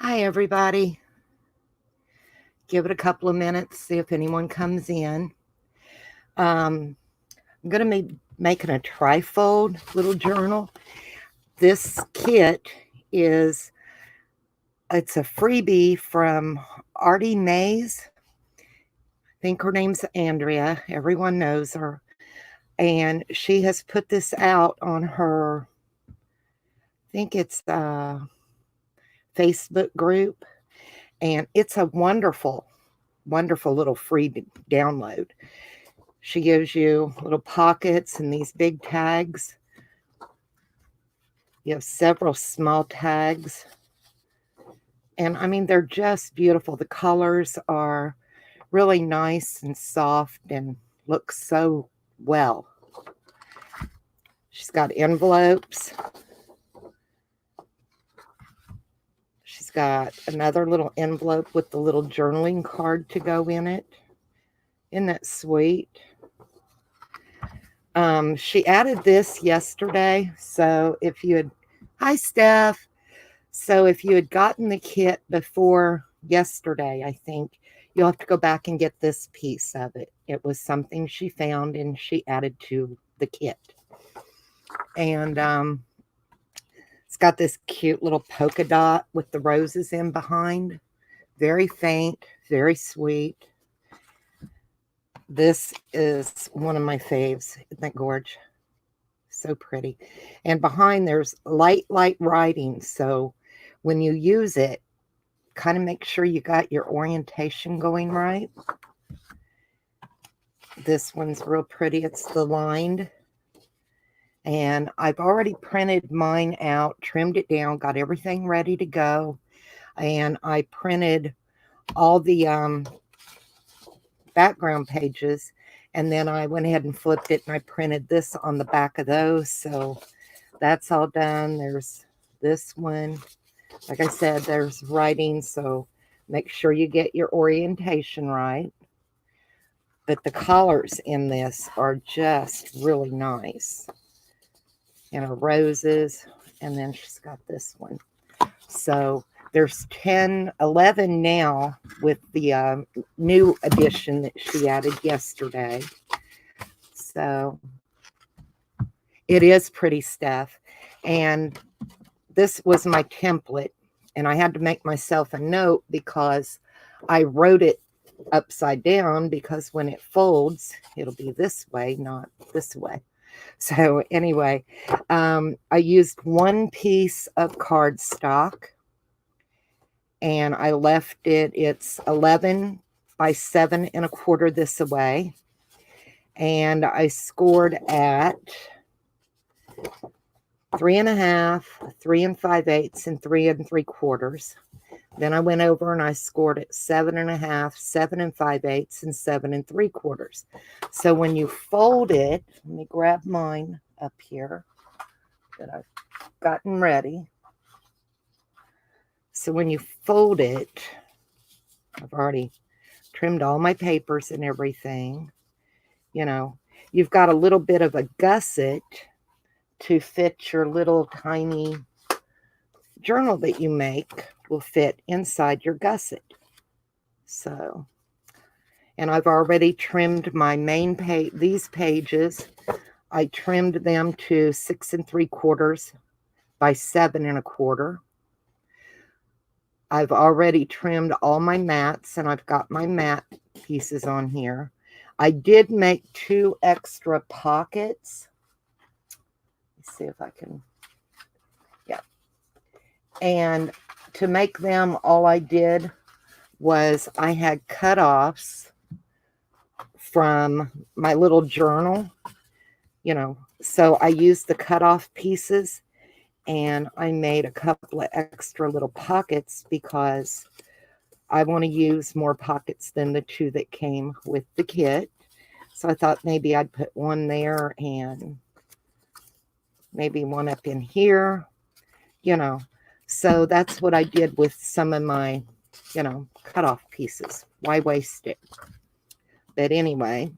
Hi, everybody. Give it a couple of minutes, see if anyone comes in. I'm going to be making a trifold little journal. This kit it's a freebie from artymaze. I think her name's Andrea. Everyone knows her. And she has put this out on her, I think it's a Facebook group. And it's a wonderful, wonderful little free download. She gives you little pockets and these big tags. You have several small tags. And I mean, they're just beautiful. The colors are really nice and soft and look so well. She's got envelopes. She's got another little envelope with the little journaling card to go in it. Isn't that sweet? She added this yesterday. So if you had, hi Steph. So if you had gotten the kit before yesterday, I think you'll have to go back and get this piece of it. It was something she found and she added to the kit. And it's got this cute little polka dot with the roses in behind. Very faint, very sweet. This is one of my faves. Isn't that gorgeous? So pretty. And behind there's light writing. So when you use it, kind of make sure you got your orientation going right. This one's real pretty. It's the lined. And I've already printed mine out, trimmed it down, got everything ready to go. And I printed all the background pages. And then I went ahead and flipped it and I printed this on the back of those. So that's all done. There's this one. Like I said, there's writing. So make sure you get your orientation right. But the colors in this are just really nice. And her roses. And then she's got this one. So there's 11 now with the new edition that she added yesterday. So it is pretty stuff. And this was my template. And I had to make myself a note because I wrote it upside down because when it folds, it'll be this way, not this way. So anyway, I used one piece of cardstock. And I left it, it's 11 by 7 1/4 this away. And I scored at 3 1/2, 3 5/8, and 3 3/4. Then I went over and I scored at 7 1/2, 7 5/8, and 7 3/4. So when you fold it, let me grab mine up here that I've gotten ready. So when you fold it, I've already trimmed all my papers and everything. You know, you've got a little bit of a gusset to fit your little tiny journal that you make will fit inside your gusset. So, and I've already trimmed my main page, these pages. I trimmed them to 6 3/4 by 7 1/4. I've already trimmed all my mats and I've got my mat pieces on here. I did make 2 extra pockets. Let's see if I can, yeah. And to make them, all I did was I had cutoffs from my little journal, you know, so I used the cutoff pieces. And I made a couple of extra little pockets because I want to use more pockets than the 2 that came with the kit. So I thought maybe I'd put one there and maybe one up in here, you know. So that's what I did with some of my, you know, cutoff pieces. Why waste it? But anyway.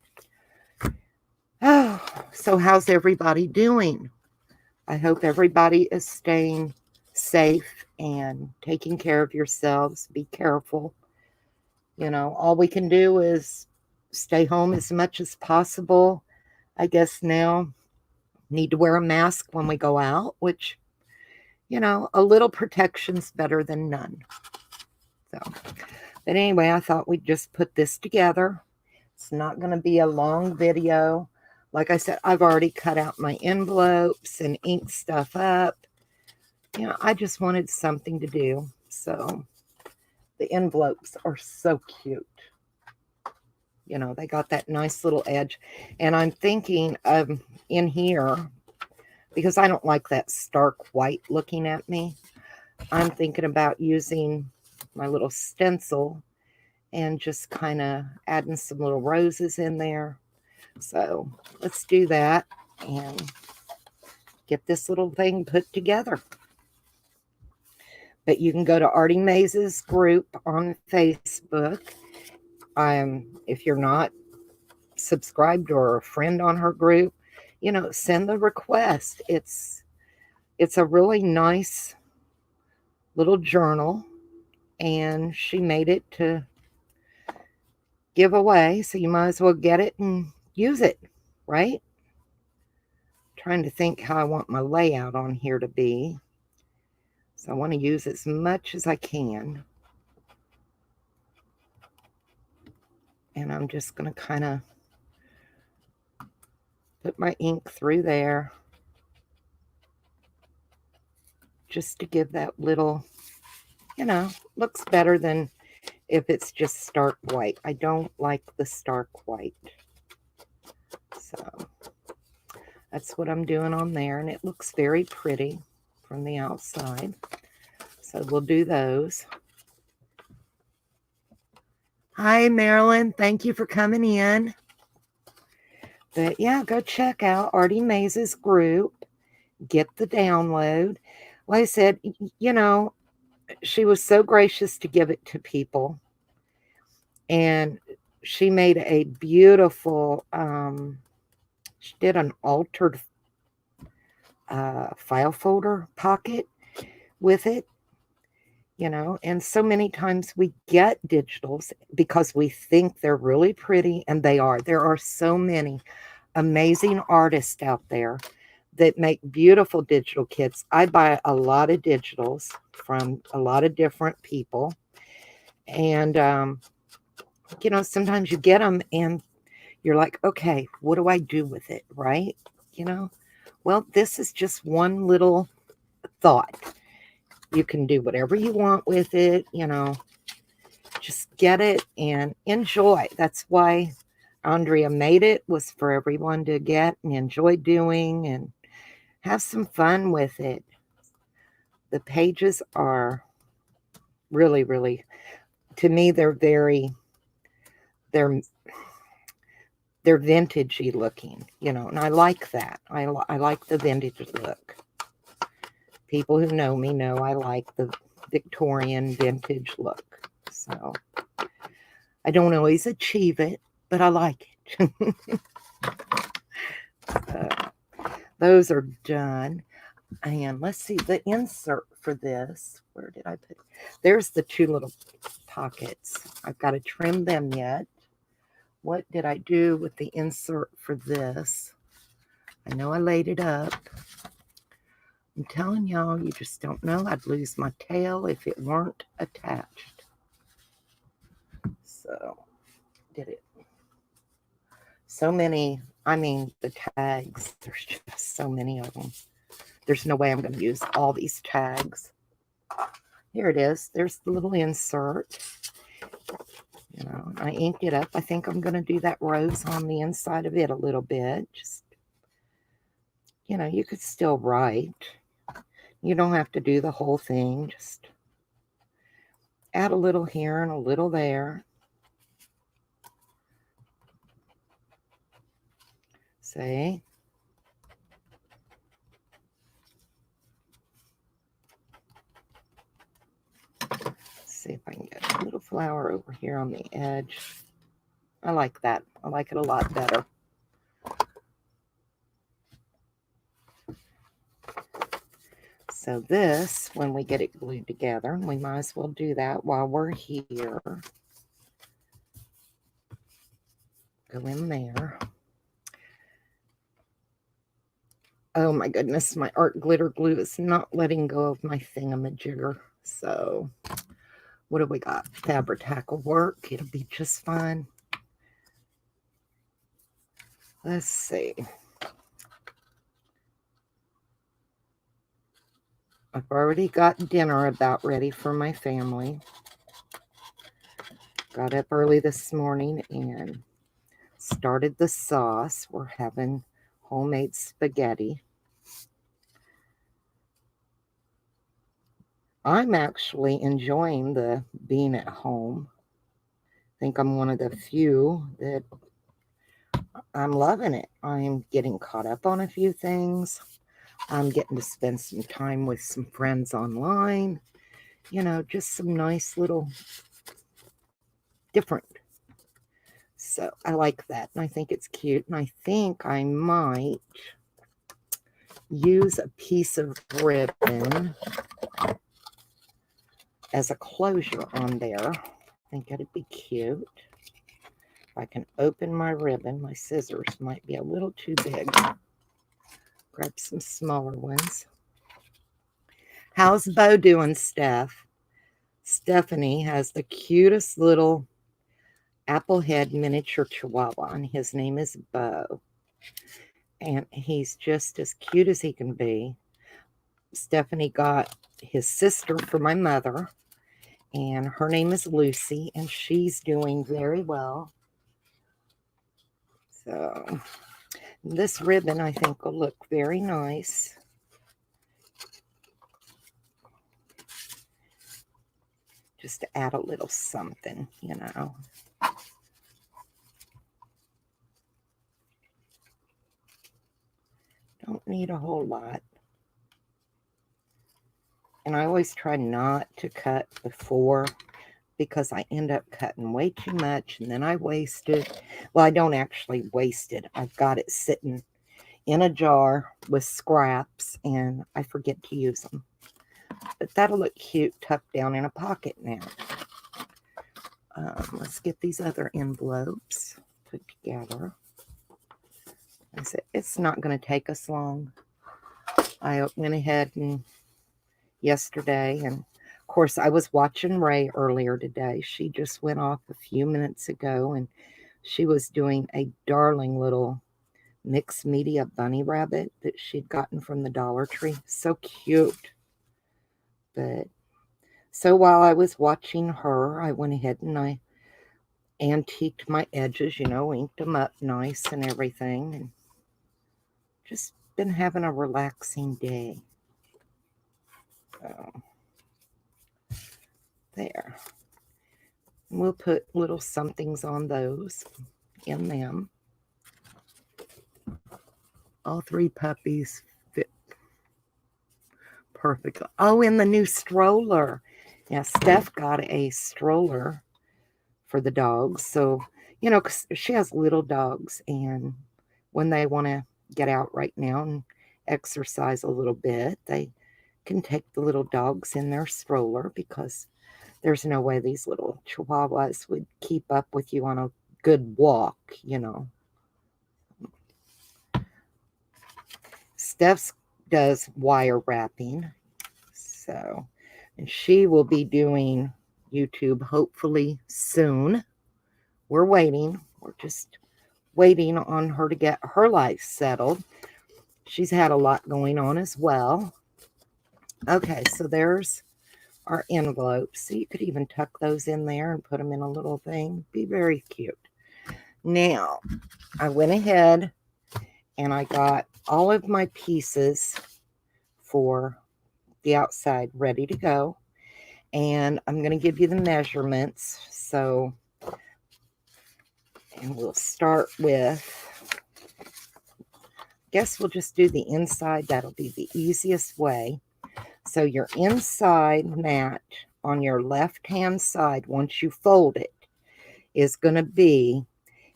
Oh, so how's everybody doing? I hope everybody is staying safe and taking care of yourselves. Be careful. You know, all we can do is stay home as much as possible. I guess now need to wear a mask when we go out, which, you know, a little protection's better than none. So, but anyway, I thought we'd just put this together. It's not going to be a long video. Like I said, I've already cut out my envelopes and inked stuff up. You know, I just wanted something to do. So the envelopes are so cute. You know, they got that nice little edge. And I'm thinking of in here, because I don't like that stark white looking at me, I'm thinking about using my little stencil and just kind of adding some little roses in there. So let's do that and get this little thing put together. But you can go to Artymaze's group on Facebook. If you're not subscribed or a friend on her group, you know, send the request. It's a really nice little journal, and she made it to give away, so you might as well get it and use it, right? Trying to think how I want my layout on here to be. So I want to use as much as I can. And I'm just going to kind of put my ink through there just to give that little, you know, looks better than if it's just stark white. I don't like the stark white. So that's what I'm doing on there, and it looks very pretty from the outside. So we'll do those. Hi, Marilyn. Thank you for coming in. But yeah, go check out Artymaze's group. Get the download. Like I said, you know, she was so gracious to give it to people. And she made a beautiful, she did an altered file folder pocket with it. You know, and so many times we get digitals because we think they're really pretty, and they are. There are so many amazing artists out there that make beautiful digital kits. I buy a lot of digitals from a lot of different people. And, you know, sometimes you get them and you're like, okay, what do I do with it, right? You know, well, this is just one little thought. You can do whatever you want with it, you know, just get it and enjoy. That's why Andrea made it, was for everyone to get and enjoy doing and have some fun with it. The pages are really, really, to me, they're vintagey looking, you know, and I like that. I like the vintage look. People who know me know I like the Victorian vintage look. So I don't always achieve it, but I like it. Those are done. And let's see the insert for this. Where did I put? There's the two little pockets. I've got to trim them yet. What did I do with the insert for this? I know I laid it up. I'm telling y'all, you just don't know. I'd lose my tail if it weren't attached. So, did it. So many, I mean, the tags, there's just so many of them. There's no way I'm going to use all these tags. Here it is. There's the little insert. You know, I inked it up. I think I'm going to do that rose on the inside of it a little bit. Just, you know, you could still write. You don't have to do the whole thing. Just add a little here and a little there. See? See if I can get a little flower over here on the edge. I like that. I like it a lot better. So this, when we get it glued together, we might as well do that while we're here. Go in there. Oh my goodness, my art glitter glue is not letting go of my thingamajigger. So what do we got? Fabri-Tac will work. It'll be just fine. Let's see. I've already got dinner about ready for my family. Got up early this morning and started the sauce. We're having homemade spaghetti. I'm actually enjoying the being at home. I think I'm one of the few that I'm loving it. I'm getting caught up on a few things. I'm getting to spend some time with some friends online. You know, just some nice little different. So I like that. And I think it's cute. And I think I might use a piece of ribbon as a closure on there. I think it'd be cute. If I can open my ribbon, my scissors might be a little too big. Grab some smaller ones. How's Bo doing, Steph? Stephanie has the cutest little applehead miniature chihuahua, and his name is Bo. And he's just as cute as he can be. Stephanie got his sister for my mother, and her name is Lucy, and she's doing very well. So this ribbon, I think, will look very nice. Just to add a little something, you know. Don't need a whole lot. And I always try not to cut before, because I end up cutting way too much and then I waste it. Well, I don't actually waste it. I've got it sitting in a jar with scraps and I forget to use them. But that'll look cute tucked down in a pocket now. Let's get these other envelopes put together. I said, it's not going to take us long. I went ahead and yesterday, and of course I was watching Ray earlier today. She just went off a few minutes ago and she was doing a darling little mixed media bunny rabbit that she'd gotten from the Dollar Tree. So cute. But so while I was watching her, I went ahead and I antiqued my edges, you know, inked them up nice and everything, and just been having a relaxing day. So there. We'll put little somethings on those in them. All three puppies fit perfectly. Oh, in the new stroller. Yeah, Steph got a stroller for the dogs. So, you know, 'cause she has little dogs, and when they want to get out right now and exercise a little bit, they can take the little dogs in their stroller, because there's no way these little chihuahuas would keep up with you on a good walk, you know. Steph does wire wrapping, so, and she will be doing YouTube hopefully soon. We're waiting. We're just waiting on her to get her life settled. She's had a lot going on as well. Okay, so there's our envelopes. So you could even tuck those in there and put them in a little thing. Be very cute. Now, I went ahead and I got all of my pieces for the outside ready to go. And I'm going to give you the measurements. So, and we'll start with, I guess we'll just do the inside. That'll be the easiest way. So your inside mat on your left-hand side, once you fold it, is going to be,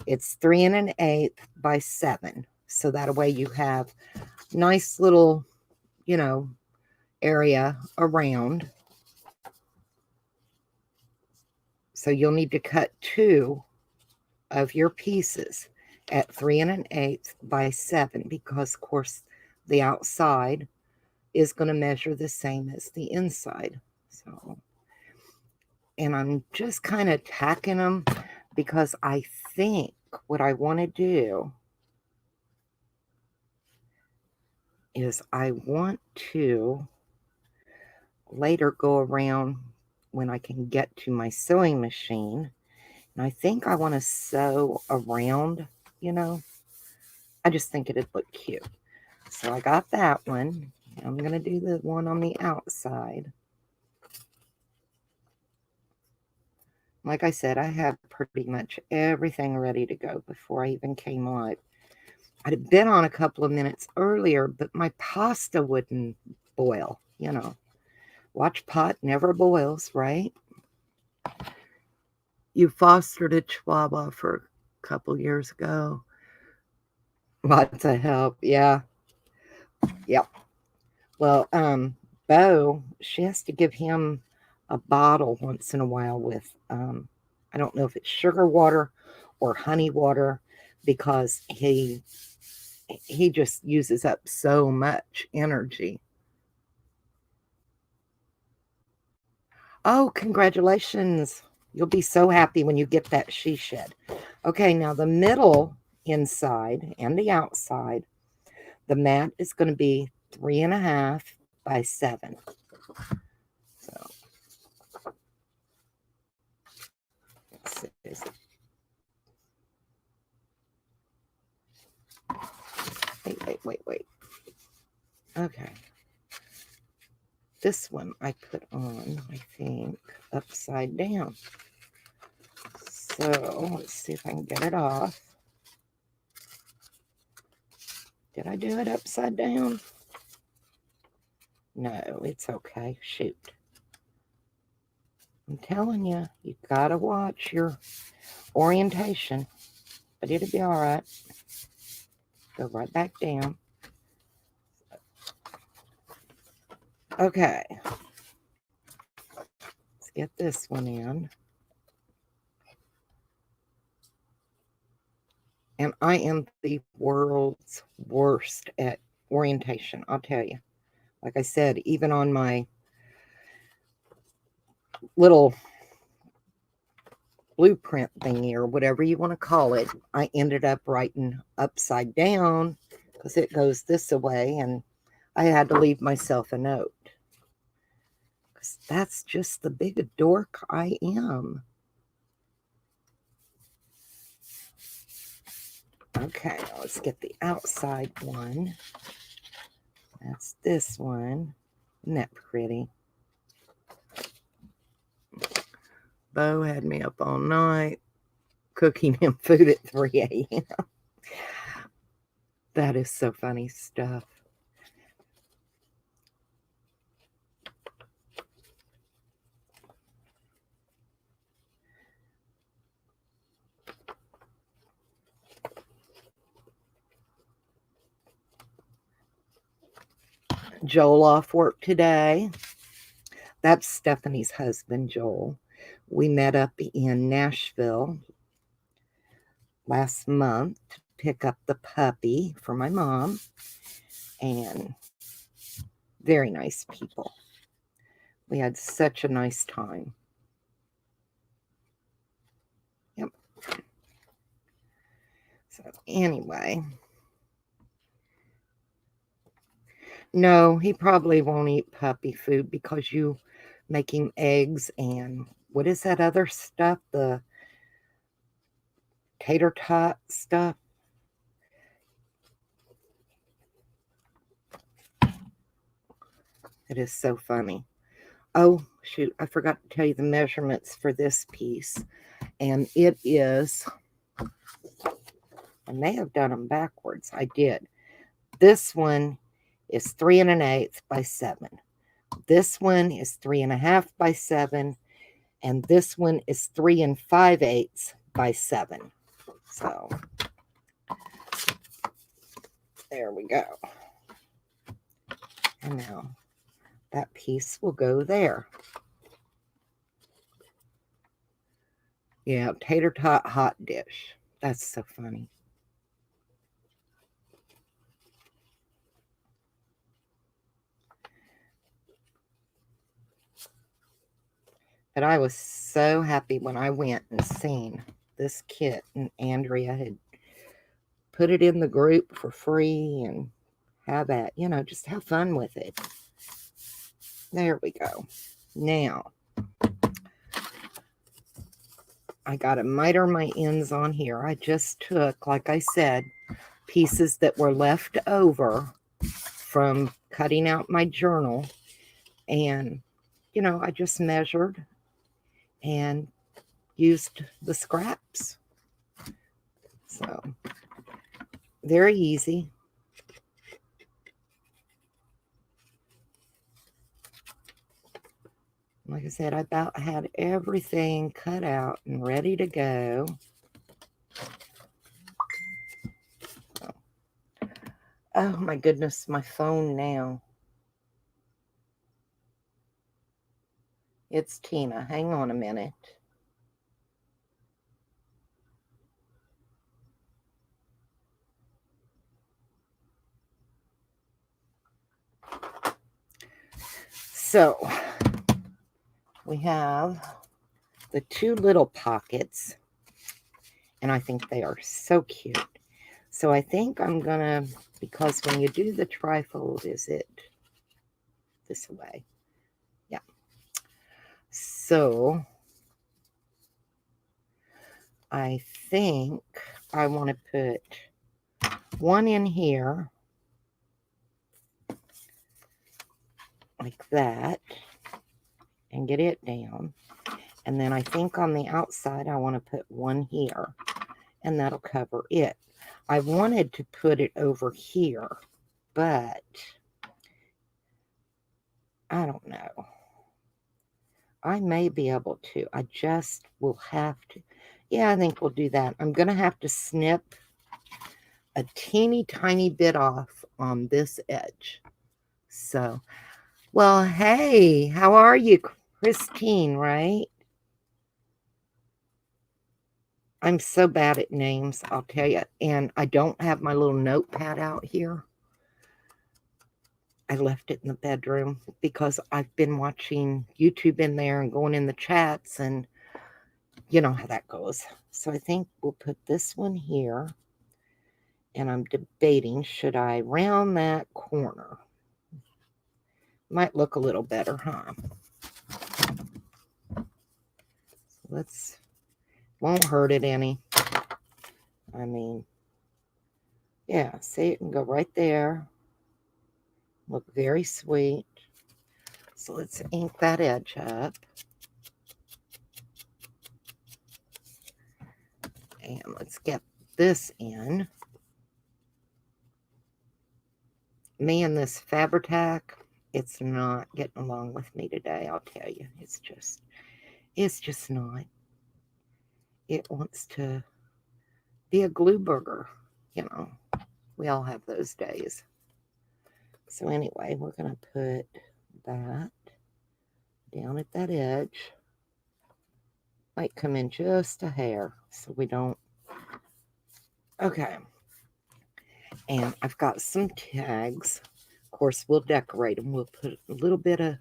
it's 3 1/8 by 7. So that way you have nice little, you know, area around. So you'll need to cut 2 of your pieces at 3 1/8 by 7, because of course the outside is going to measure the same as the inside. So, and I'm just kind of tacking them because I think what I want to do is I want to later go around when I can get to my sewing machine, and I think I want to sew around, you know. I just think it'd look cute. So I got that one. I'm going to do the one on the outside. Like I said, I had pretty much everything ready to go before I even came on. I'd been on a couple of minutes earlier, but my pasta wouldn't boil, you know. Watch pot never boils, right? You fostered a Chihuahua for a couple years ago. Lots of help, yeah. Yep. Well, Bo, she has to give him a bottle once in a while with, I don't know if it's sugar water or honey water, because he just uses up so much energy. Oh, congratulations. You'll be so happy when you get that she shed. Okay, now the middle inside and the outside, the mat is going to be 3 1/2 by 7. So, let's see. Wait. Okay. This one I put on, I think, upside down. So let's see if I can get it off. Did I do it upside down? No, it's okay. Shoot. I'm telling you, you gotta watch your orientation, but it'll be all right. Go right back down. Okay. Let's get this one in. And I am the world's worst at orientation, I'll tell you. Like I said, even on my little blueprint thingy or whatever you want to call it, I ended up writing upside down because it goes this way, and I had to leave myself a note because that's just the big dork I am. Okay, let's get the outside one. That's this one. Isn't that pretty? Bo had me up all night cooking him food at 3 a.m. That is so funny stuff. Joel off work today. That's Stephanie's husband, Joel. We met up in Nashville last month to pick up the puppy for my mom, and very nice people. We had such a nice time. Yep. So anyway, no, he probably won't eat puppy food because you make him eggs and what is that other stuff? The tater tot stuff. It is so funny. Oh, shoot, I forgot to tell you the measurements for this piece. And it is, I may have done them backwards. I did. This one is 3 1/8 by 7. This one is 3 1/2 by 7. And this one is 3 5/8 by 7. So, there we go. And now, that piece will go there. Yeah, tater tot hot dish. That's so funny. But I was so happy when I went and seen this kit, and Andrea had put it in the group for free, and have at, just have fun with it. There we go. Now, I got to miter my ends on here. I just took, like I said, pieces that were left over from cutting out my journal, and I just measured and used the scraps. So very easy. Like I said, I about had everything cut out and ready to go. Oh my goodness, my phone now. It's Tina. Hang on a minute. So we have the two little pockets, and I think they are so cute. So I think I'm gonna, because when you do the trifold, is it this way? Yeah. So I think I want to put one in here like that and get it down. And then I think on the outside, I want to put one here, and that'll cover it. I wanted to put it over here, but I don't know. I may be able to. I just will have to. Yeah, I think we'll do that. I'm going to have to snip a teeny tiny bit off on this edge. So, well, hey, how are you? Christine, right? I'm so bad at names, I'll tell you. And I don't have my little notepad out here. I left it in the bedroom because I've been watching YouTube in there and going in the chats, and you know how that goes. So I think we'll put this one here, and I'm debating, should I round that corner? Might look a little better, huh? Let's, won't hurt it any. I mean, yeah, see, it can go right there. Look very sweet. So let's ink that edge up. And let's get this in. Me and this Fabri-Tac, it's not getting along with me today, I'll tell you. It's just not. It wants to be a glue burger, We all have those days. So anyway, we're going to put that down at that edge. Might come in just a hair so we don't. Okay. And I've got some tags. Of course, we'll decorate them. We'll put a little bit of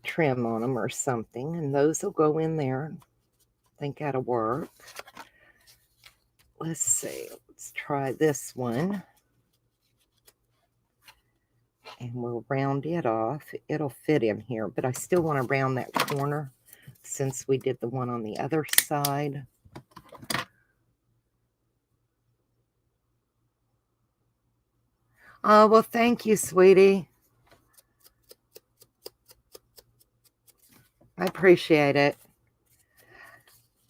trim on them or something, and those will go in there. I think that'll work. Let's see. Let's try this one. And we'll round it off. It'll fit in here, but I still want to round that corner since we did the one on the other side. Oh, well, thank you, sweetie. I appreciate it.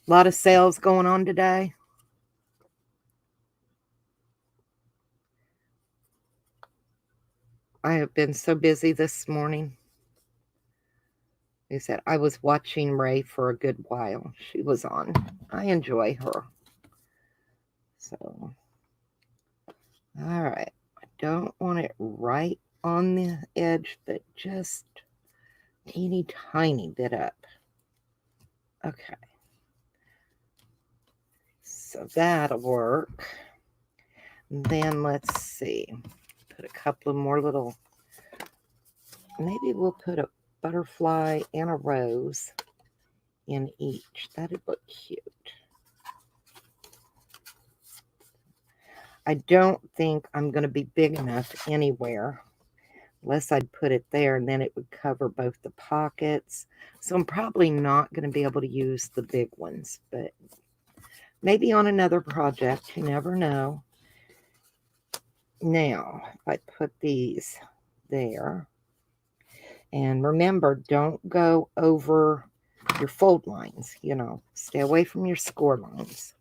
A lot of sales going on today. I have been so busy this morning. He said, I was watching Ray for a good while. She was on. I enjoy her. So, all right. I don't want it right on the edge, but just teeny tiny bit up. Okay. So that'll work. Then let's see. Put a couple of more little, maybe we'll put a butterfly and a rose in each. That'd look cute. I don't think I'm going to be big enough anywhere, unless I'd put it there and then it would cover both the pockets. So I'm probably not going to be able to use the big ones, but maybe on another project, you never know. Now, if I put these there, and remember, don't go over your fold lines, you know, stay away from your score lines.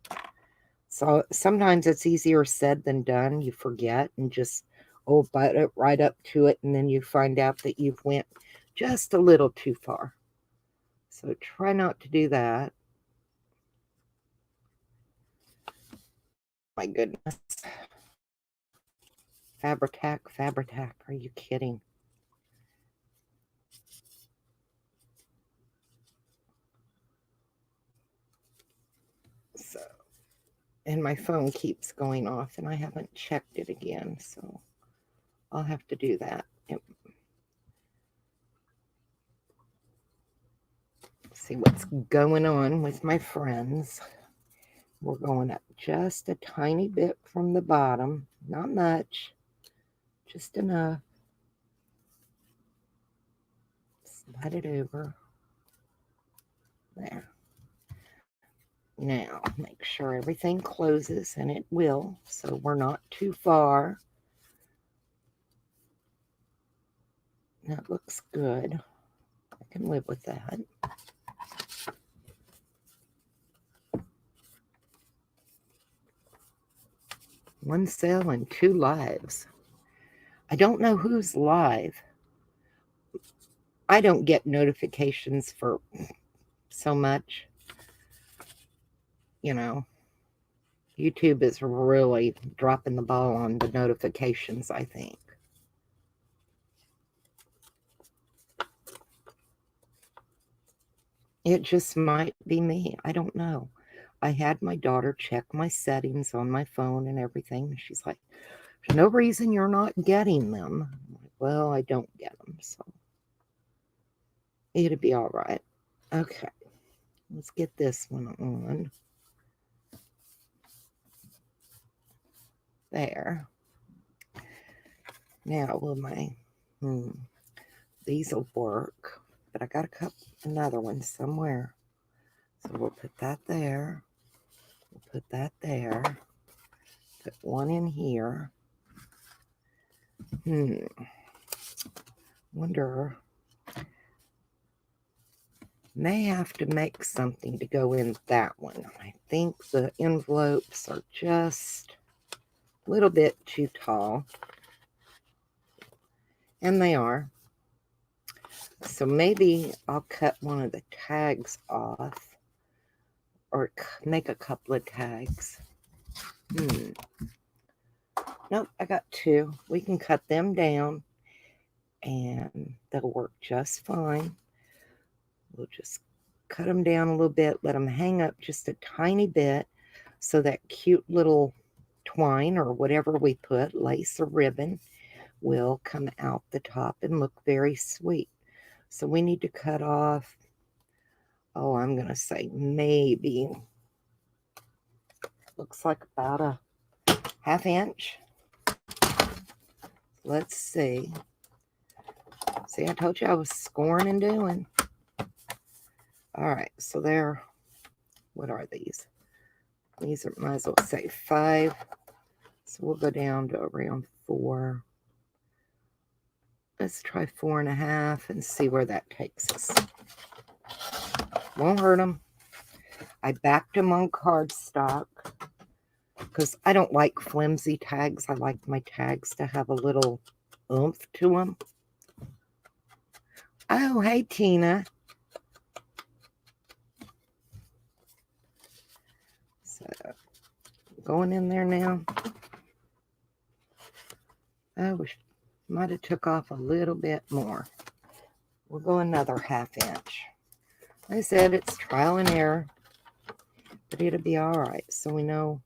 So sometimes it's easier said than done. You forget and just, butt it right up to it, and then you find out that you've went just a little too far. So try not to do that. My goodness. Fabri-Tac, Fabri-Tac, are you kidding? So, and my phone keeps going off and I haven't checked it again, so I'll have to do that. See what's going on with my friends. We're going up just a tiny bit from the bottom, not much, just enough. Slide it over. There. Now, make sure everything closes, and it will, so we're not too far. That looks good. I can live with that. One cell and 2 lives. I don't know who's live. I don't get notifications for so much. You know, YouTube is really dropping the ball on the notifications, I think. It just might be me. I don't know. I had my daughter check my settings on my phone and everything. She's like, there's no reason you're not getting them. I'm like, well, I don't get them, so it'll be all right. Okay, let's get this one on. There. Now, will my, these will work, but I got another one somewhere. So we'll put that there. We'll put that there. Put one in here. Wonder, may have to make something to go in that one. I think the envelopes are just a little bit too tall. And they are. So maybe I'll cut one of the tags off, or make a couple of tags. Nope, I got 2. We can cut them down and they'll work just fine. We'll just cut them down a little bit, let them hang up just a tiny bit so that cute little twine or whatever we put, lace or ribbon, will come out the top and look very sweet. So we need to cut off, I'm going to say maybe, looks like about a 1/2 inch. Let's see. See, I told you I was scoring and doing. All right, so there, what are these? These are, might as well say 5. So we'll go down to around 4. Let's try 4.5 and see where that takes us. Won't hurt them. I backed them on cardstock because I don't like flimsy tags. I like my tags to have a little oomph to them. Oh, hey, Tina. So, going in there now. Oh, Might have took off a little bit more. We'll go another 1/2 inch. Like I said, it's trial and error, but it'll be all right. So we know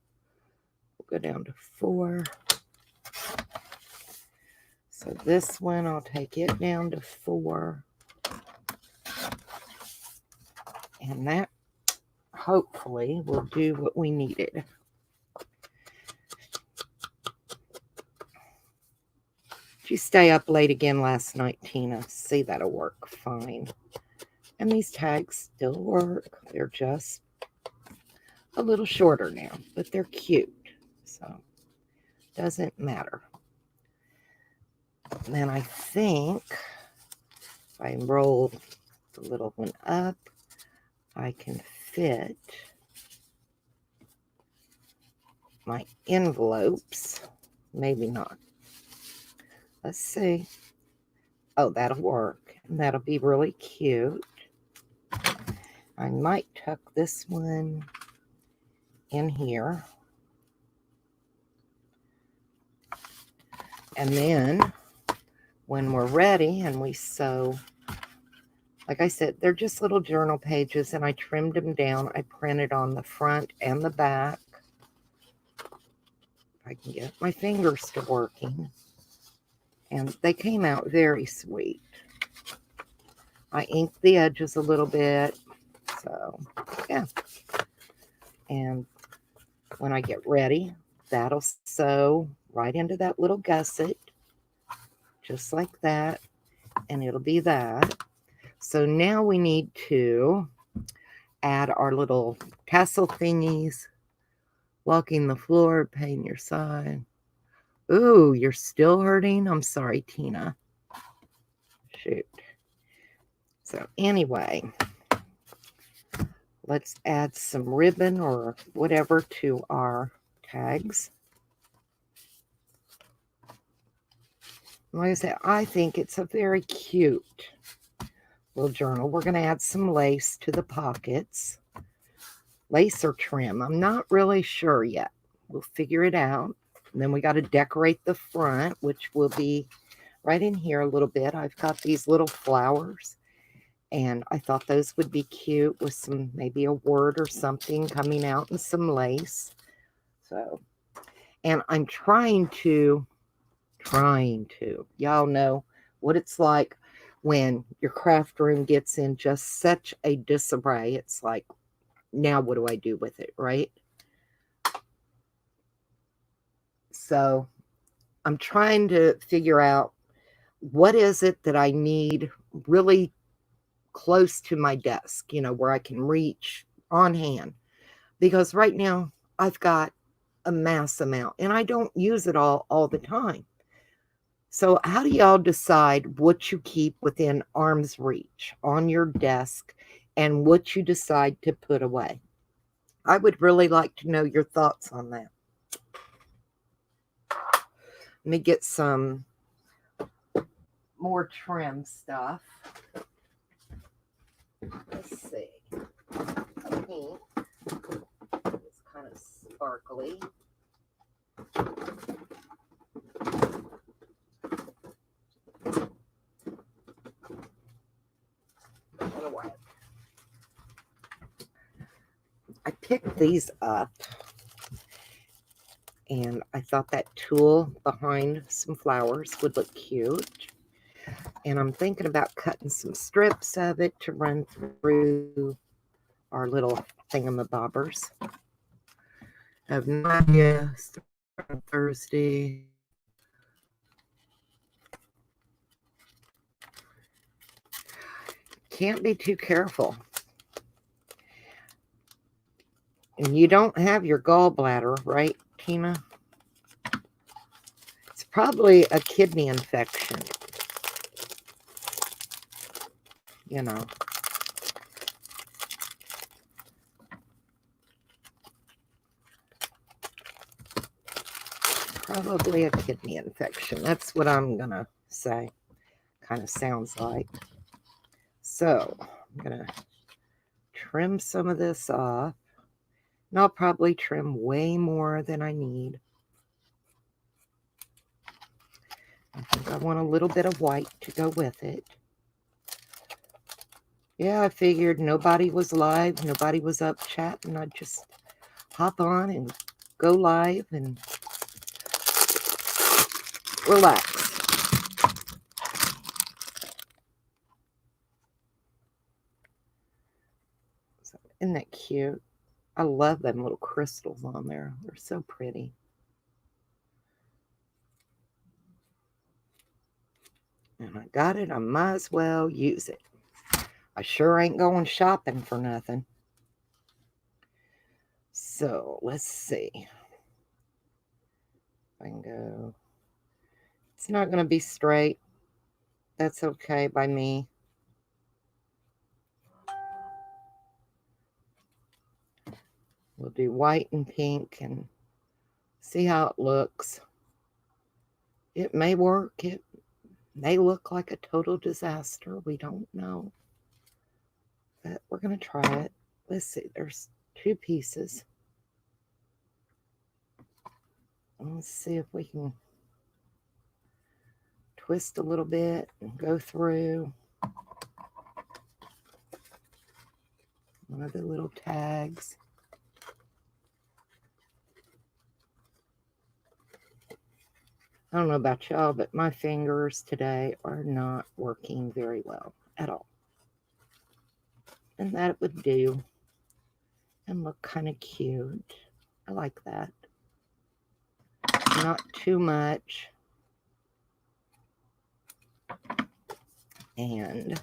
we'll go down to 4. So this one, I'll take it down to 4. And that hopefully will do what we needed. Did you stay up late again last night, Tina? See, that'll work fine. And these tags still work. They're just a little shorter now, but they're cute. So doesn't matter. And then I think if I roll the little one up, I can fit my envelopes. Maybe not. Let's see. Oh, that'll work. And that'll be really cute. I might tuck this one in here. And then when we're ready and we sew, like I said, they're just little journal pages and I trimmed them down. I printed on the front and the back. If I can get my fingers to working. And they came out very sweet. I inked the edges a little bit. So, yeah. And when I get ready, that'll sew right into that little gusset. Just like that. And it'll be that. So now we need to add our little tassel thingies. Walking the floor, pain your side. Ooh, you're still hurting? I'm sorry, Tina. Shoot. So anyway, let's add some ribbon or whatever to our tags. Like I said, I think it's a very cute little journal. We're going to add some lace to the pockets. Lace or trim. I'm not really sure yet. We'll figure it out. And then we got to decorate the front, which will be right in here a little bit. I've got these little flowers. And I thought those would be cute with some, maybe a word or something coming out and some lace. So, and I'm trying to, y'all know what it's like when your craft room gets in just such a disarray. It's like, now what do I do with it, right? So I'm trying to figure out what is it that I need really close to my desk, you know, where I can reach on hand. Because right now I've got a mass amount and I don't use it all the time. So how do y'all decide what you keep within arm's reach on your desk and what you decide to put away? I would really like to know your thoughts on that. Let me get some more trim stuff. Let's see. Pink. It's kind of sparkly. I picked these up and I thought that tulle behind some flowers would look cute. And I'm thinking about cutting some strips of it to run through our little thingamabobbers. I have no idea. On Thursday. Can't be too careful. And you don't have your gallbladder, right, Tina? It's probably a kidney infection. You know. Probably a kidney infection. That's what I'm going to say. Kind of sounds like. So, I'm going to trim some of this off. And I'll probably trim way more than I need. I think I want a little bit of white to go with it. Yeah, I figured nobody was live, nobody was up chatting. I'd just hop on and go live and relax. So, isn't that cute? I love them little crystals on there. They're so pretty. And I got it. I might as well use it. I sure ain't going shopping for nothing. So let's see. I can go. It's not going to be straight. That's okay by me. We'll do white and pink and see how it looks. It may work. It may look like a total disaster. We don't know. But we're going to try it. Let's see. There's 2 pieces. Let's see if we can twist a little bit and go through one of the little tags. I don't know about y'all, but my fingers today are not working very well at all. And that would do and look kind of cute. I like that. Not too much. And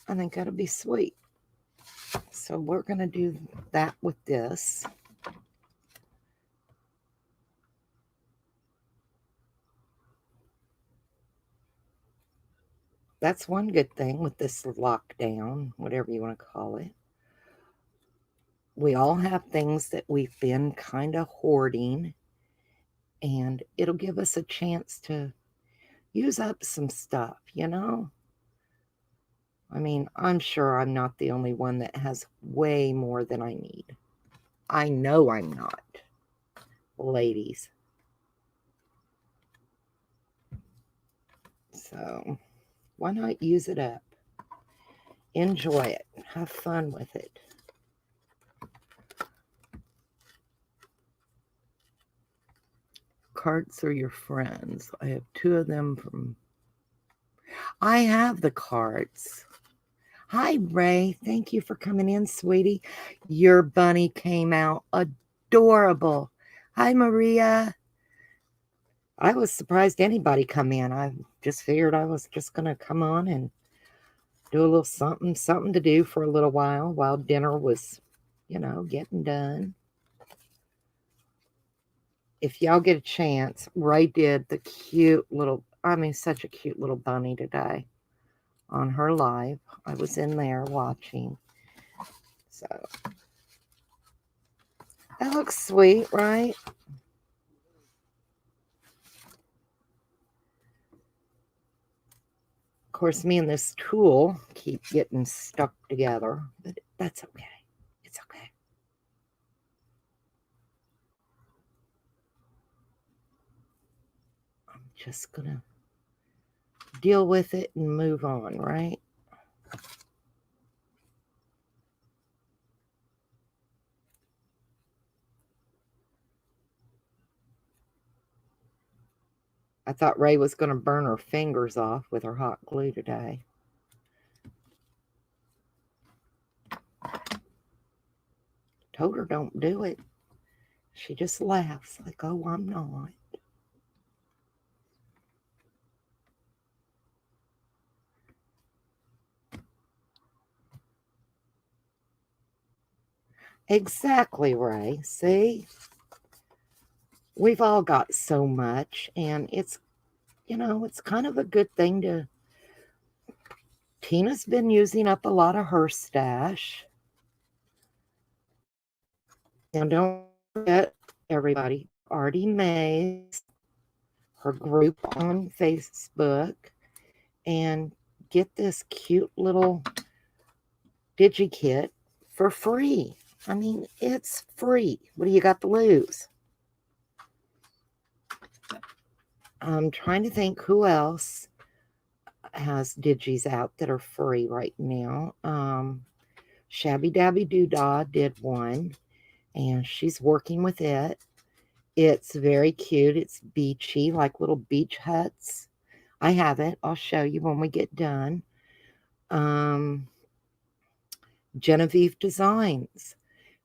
I think that'll be sweet. So we're going to do that with this. That's one good thing with this lockdown, whatever you want to call it. We all have things that we've been kind of hoarding, and it'll give us a chance to use up some stuff, you know? I mean, I'm sure I'm not the only one that has way more than I need. I know I'm not, ladies. So why not use it up? Enjoy it. Have fun with it. Cards are your friends. I have 2 of them from... I have the cards. Hi, Ray. Thank you for coming in, sweetie. Your bunny came out adorable. Hi, Maria. I was surprised anybody come in. I just figured I was just going to come on and do a little something to do for a little while dinner was, you know, getting done. If y'all get a chance, Ray did the cute little, I mean, such a cute little bunny today on her live. I was in there watching. So that looks sweet, right? Of course, me and this tool keep getting stuck together, but that's okay. It's okay. I'm just going to deal with it and move on, right? I thought Ray was going to burn her fingers off with her hot glue today. Told her don't do it. She just laughs like, oh, I'm not. Exactly, Ray. See? We've all got so much, and it's, you know, it's kind of a good thing to... Tina's been using up a lot of her stash. And don't forget, everybody, artymaze, her group on Facebook, and get this cute little DigiKit for free. I mean, it's free. What do you got to lose? I'm trying to think who else has digis out that are free right now. Shabby Dabby Doodah did one, and she's working with it. It's very cute. It's beachy, like little beach huts. I have it. I'll show you when we get done. Genevieve Designs.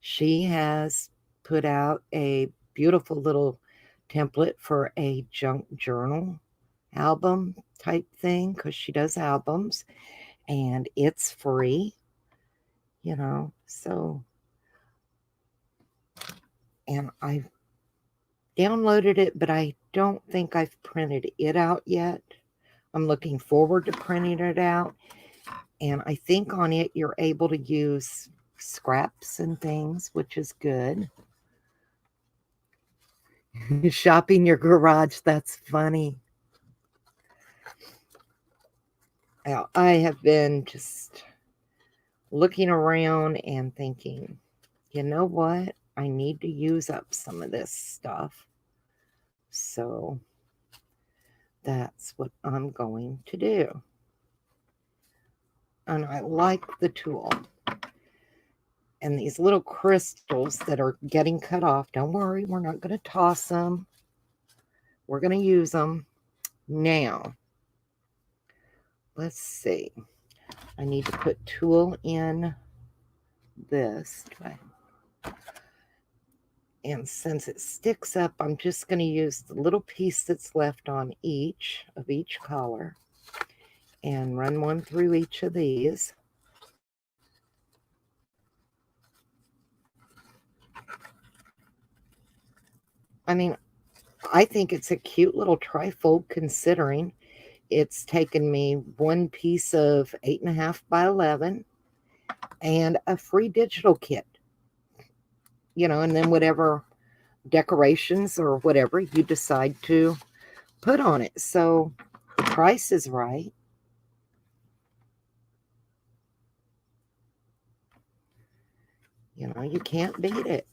She has put out a beautiful little template for a junk journal album type thing, because she does albums, and it's free, so, and I've downloaded it, but I don't think I've printed it out yet. I'm looking forward to printing it out, and I think on it you're able to use scraps and things, which is good. Shopping your garage, that's funny. Now, I have been just looking around and thinking, you know what? I need to use up some of this stuff. So that's what I'm going to do. And I like the tool. And these little crystals that are getting cut off, don't worry, we're not going to toss them. We're going to use them. Now, let's see. I need to put tool in this. And since it sticks up, I'm just going to use the little piece that's left on each of each collar and run one through each of these. I mean, I think it's a cute little trifold, considering it's taken me one piece of 8.5 by 11 and a free digital kit, and then whatever decorations or whatever you decide to put on it. So the price is right. You can't beat it.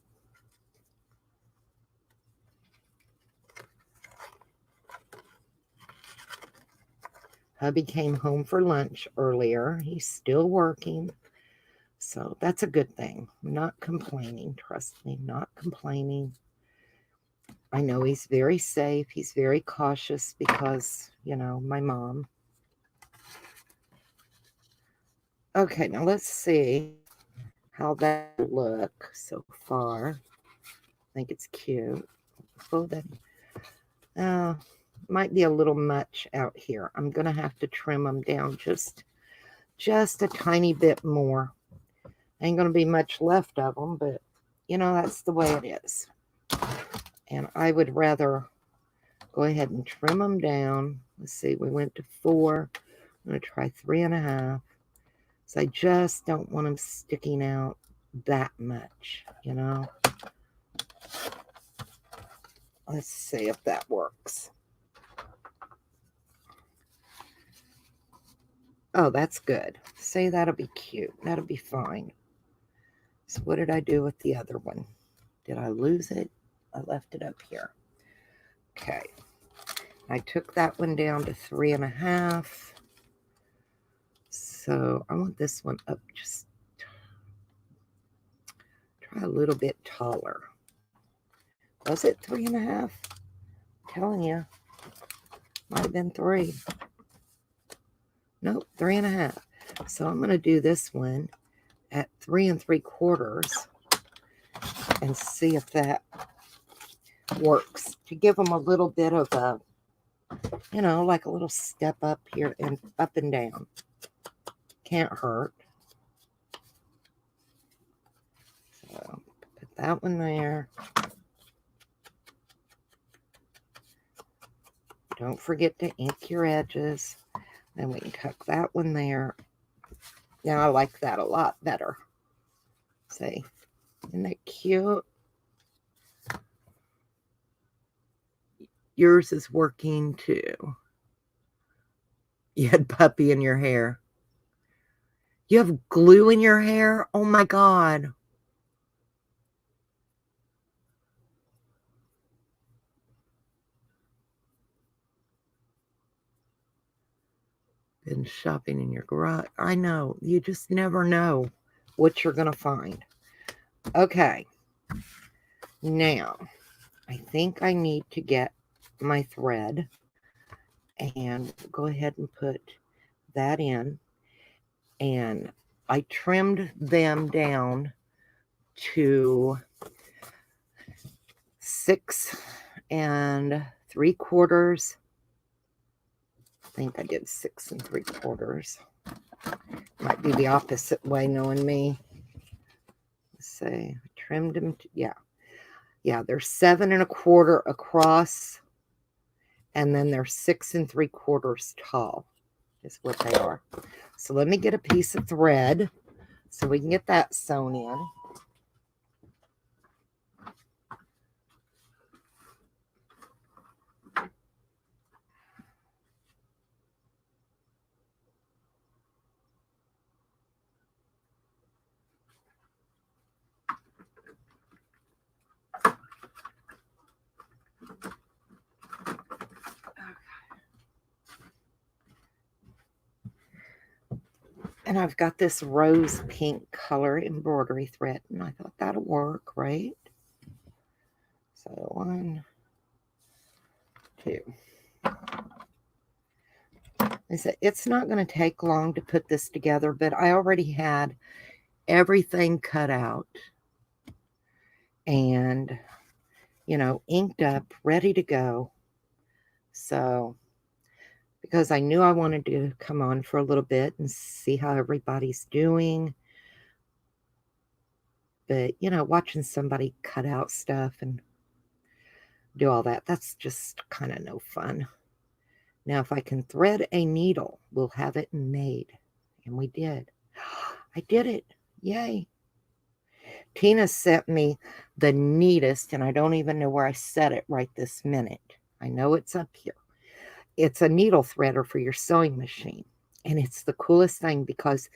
Hubby came home for lunch earlier. He's still working. So that's a good thing. I'm not complaining. Trust me, not complaining. I know he's very safe. He's very cautious because, my mom. Okay, now let's see how that look so far. I think it's cute. Oh, that might be a little much out here. I'm going to have to trim them down just a tiny bit more. Ain't going to be much left of them, but, that's the way it is. And I would rather go ahead and trim them down. Let's see, we went to 4. I'm going to try 3.5. So I just don't want them sticking out that much, Let's see if that works. Oh, that's good. See, that'll be cute. That'll be fine. So what did I do with the other one? Did I lose it? I left it up here. Okay. I took that one down to 3.5. So I want this one up just try a little bit taller. Was it 3.5? I'm telling you. Might have been 3. Nope, 3.5. So I'm going to do this one at 3 3/4 and see if that works, to give them a little bit of a, like a little step up here and up and down. Can't hurt. So put that one there. Don't forget to ink your edges. Then we can tuck that one there. Now I like that a lot better. See, isn't that cute? Yours is working too. You had puppy in your hair. You have glue in your hair? Oh my God. Been shopping in your garage. I know, you just never know what you're going to find. Okay, now I think I need to get my thread and go ahead and put that in. And I trimmed them down to 6 3/4. I think I did 6 3/4. Might be the opposite way, knowing me. Let's say I trimmed them. Yeah, they're 7 1/4 across, and then they're 6 3/4 tall, is what they are. So let me get a piece of thread so we can get that sewn in. And I've got this rose pink color embroidery thread, and I thought that'll work, right? So 1, 2. I said it's not going to take long to put this together, but I already had everything cut out and, you know, inked up, ready to go. So, because I knew I wanted to come on for a little bit and see how everybody's doing. But, you know, watching somebody cut out stuff and do all that, that's just kind of no fun. Now, if I can thread a needle, we'll have it made. And we did. I did it. Yay. Tina sent me the neatest, and I don't even know where I set it right this minute. I know it's up here. It's a needle threader for your sewing machine. And it's the coolest thing because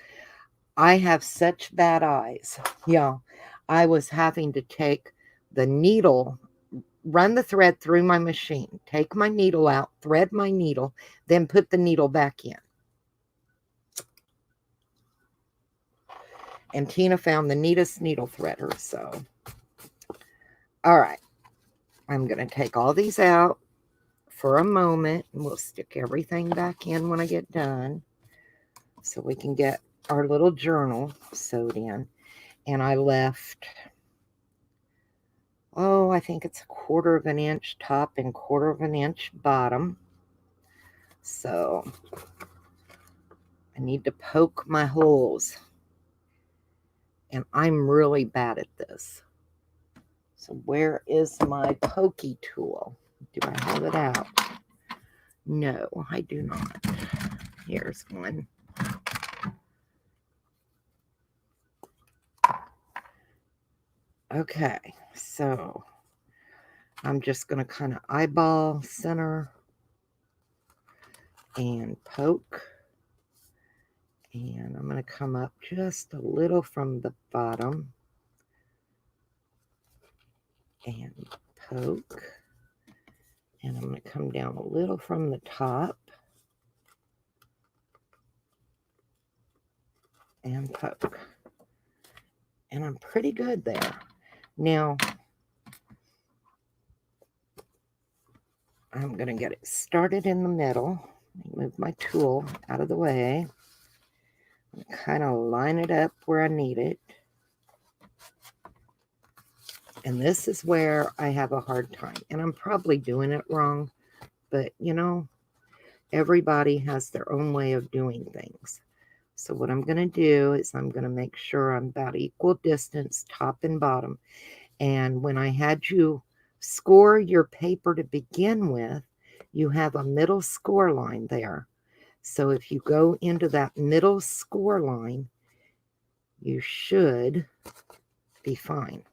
I have such bad eyes. Yeah, I was having to take the needle, run the thread through my machine, take my needle out, thread my needle, then put the needle back in. And Tina found the neatest needle threader. So, all right, I'm going to take all these out for a moment, and we'll stick everything back in when I get done so we can get our little journal sewed in. And I left, I think it's 1/4 of an inch top and 1/4 of an inch bottom. So I need to poke my holes, and I'm really bad at this. So where is my pokey tool? Do I have it out? No, I do not. Here's one. Okay, so I'm just going to kind of eyeball center and poke. And I'm going to come up just a little from the bottom and poke. And I'm going to come down a little from the top and poke. And I'm pretty good there. Now, I'm going to get it started in the middle. Move my tool out of the way. Kind of line it up where I need it. And this is where I have a hard time. And I'm probably doing it wrong. But, you know, everybody has their own way of doing things. So what I'm going to do is I'm going to make sure I'm about equal distance, top and bottom. And when I had you score your paper to begin with, you have a middle score line there. So if you go into that middle score line, you should be fine.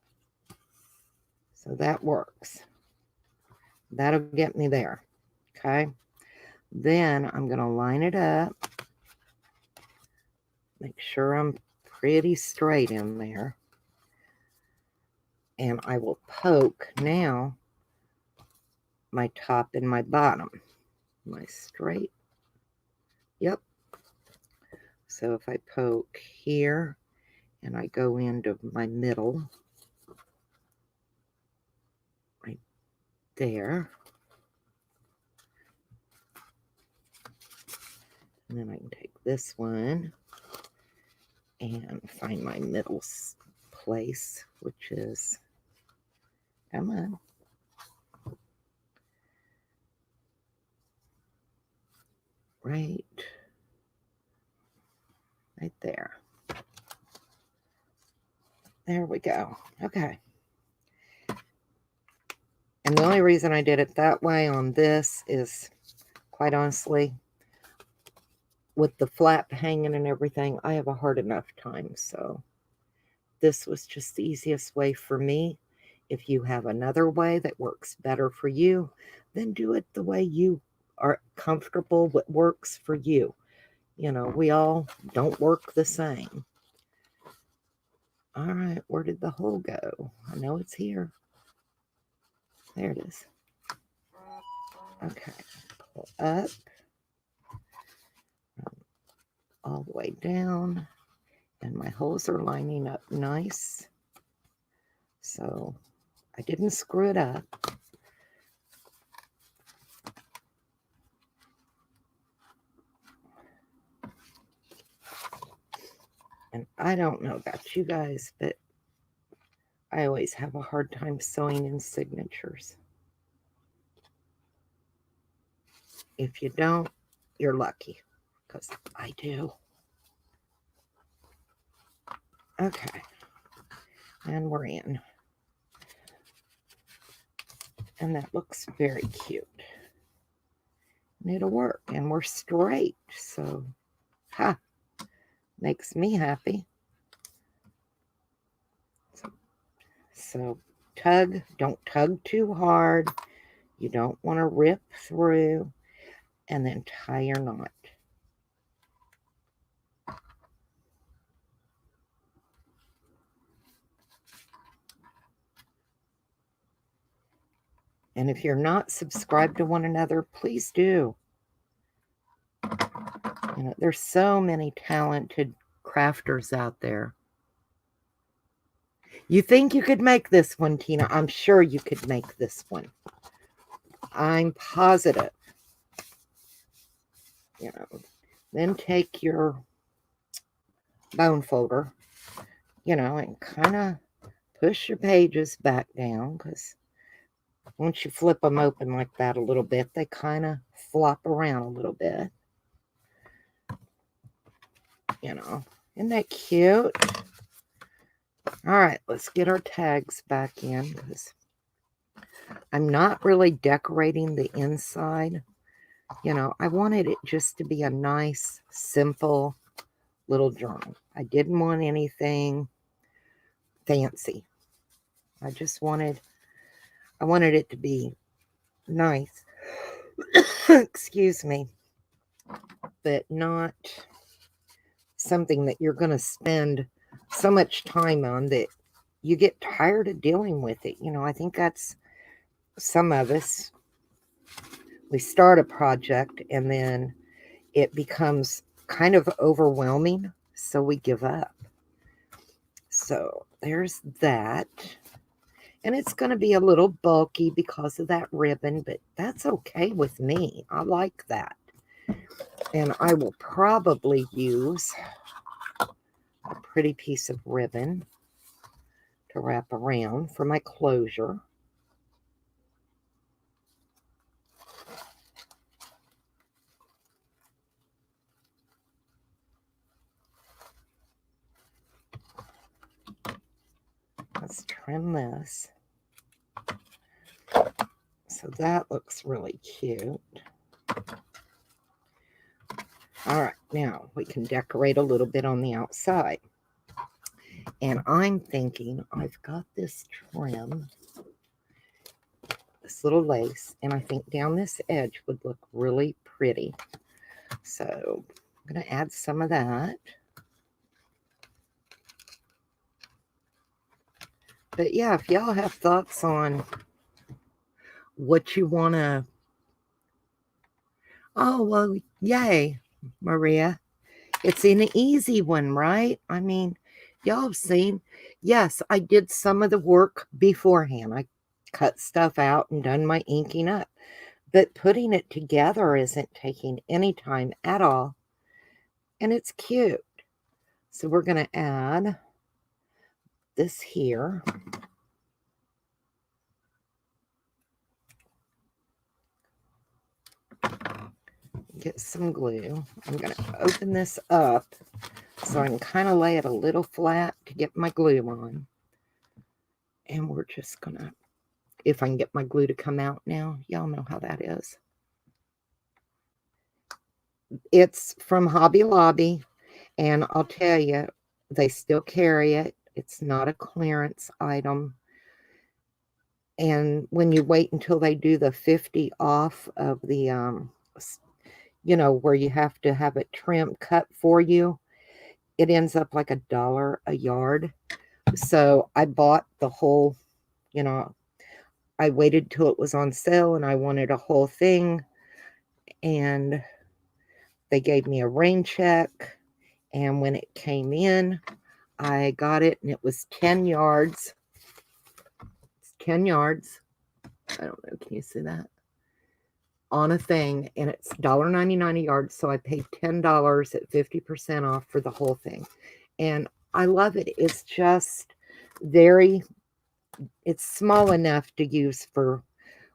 So that works. That'll get me there. Okay. Then I'm going to line it up. Make sure I'm pretty straight in there. And I will poke now my top and my bottom. My straight. Yep. So if I poke here and I go into my middle, right there, and then I can take this one and find my middle place, which is, come on, right there. There we go. Okay. And the only reason I did it that way on this is, quite honestly, with the flap hanging and everything, I have a hard enough time. So this was just the easiest way for me. If you have another way that works better for you, then do it the way you are comfortable, what works for you. You know, we all don't work the same. All right, where did the hole go? I know it's here. There it is. Okay, pull up, all the way down, and my holes are lining up nice. So I didn't screw it up. And I don't know about you guys, but I always have a hard time sewing in signatures. If you don't, you're lucky, because I do. Okay, and we're in. And that looks very cute. And it'll work, and we're straight, so, ha, makes me happy. So tug, don't tug too hard. You don't want to rip through, and then tie your knot. And if you're not subscribed to one another, please do. You know, there's so many talented crafters out there. You think you could make this one, Tina? I'm sure you could make this one. I'm positive. You know, then take your bone folder, you know, and kind of push your pages back down, because once you flip them open like that a little bit, they kind of flop around a little bit. You know, isn't that cute? All right, let's get our tags back in, because I'm not really decorating the inside. You know, I wanted it just to be a nice, simple little journal. I didn't want anything fancy. I wanted it to be nice. Excuse me. But not something that you're going to spend so much time on that you get tired of dealing with it. You know, I think that's some of us. We start a project and then it becomes kind of overwhelming, so we give up. So there's that. And it's going to be a little bulky because of that ribbon, but that's okay with me. I like that. And I will probably use a pretty piece of ribbon to wrap around for my closure. Let's trim this. So that looks really cute. All right, now we can decorate a little bit on the outside. And I'm thinking I've got this trim, this little lace, and I think down this edge would look really pretty. So I'm going to add some of that. But yeah, if y'all have thoughts on what you want to... Oh, well, yay, Maria. It's an easy one, right? I mean, y'all have seen. Yes, I did some of the work beforehand. I cut stuff out and done my inking up. But putting it together isn't taking any time at all. And it's cute. So we're going to add this here. Get some glue. I'm going to open this up so I can kind of lay it a little flat to get my glue on. And we're just going to, if I can get my glue to come out now, y'all know how that is. It's from Hobby Lobby, and I'll tell you, they still carry it. It's not a clearance item. And when you wait until they do the 50 off of the, you know, where you have to have it trimmed, cut for you, it ends up like $1 a yard. So I bought the whole, you know, I waited till it was on sale and I wanted a whole thing. And they gave me a rain check. And when it came in, I got it and it was 10 yards. It's 10 yards. I don't know. Can you see that? On a thing, and it's $1.99 a yard. So I paid $10 at 50% off for the whole thing. And I love it. It's just it's small enough to use for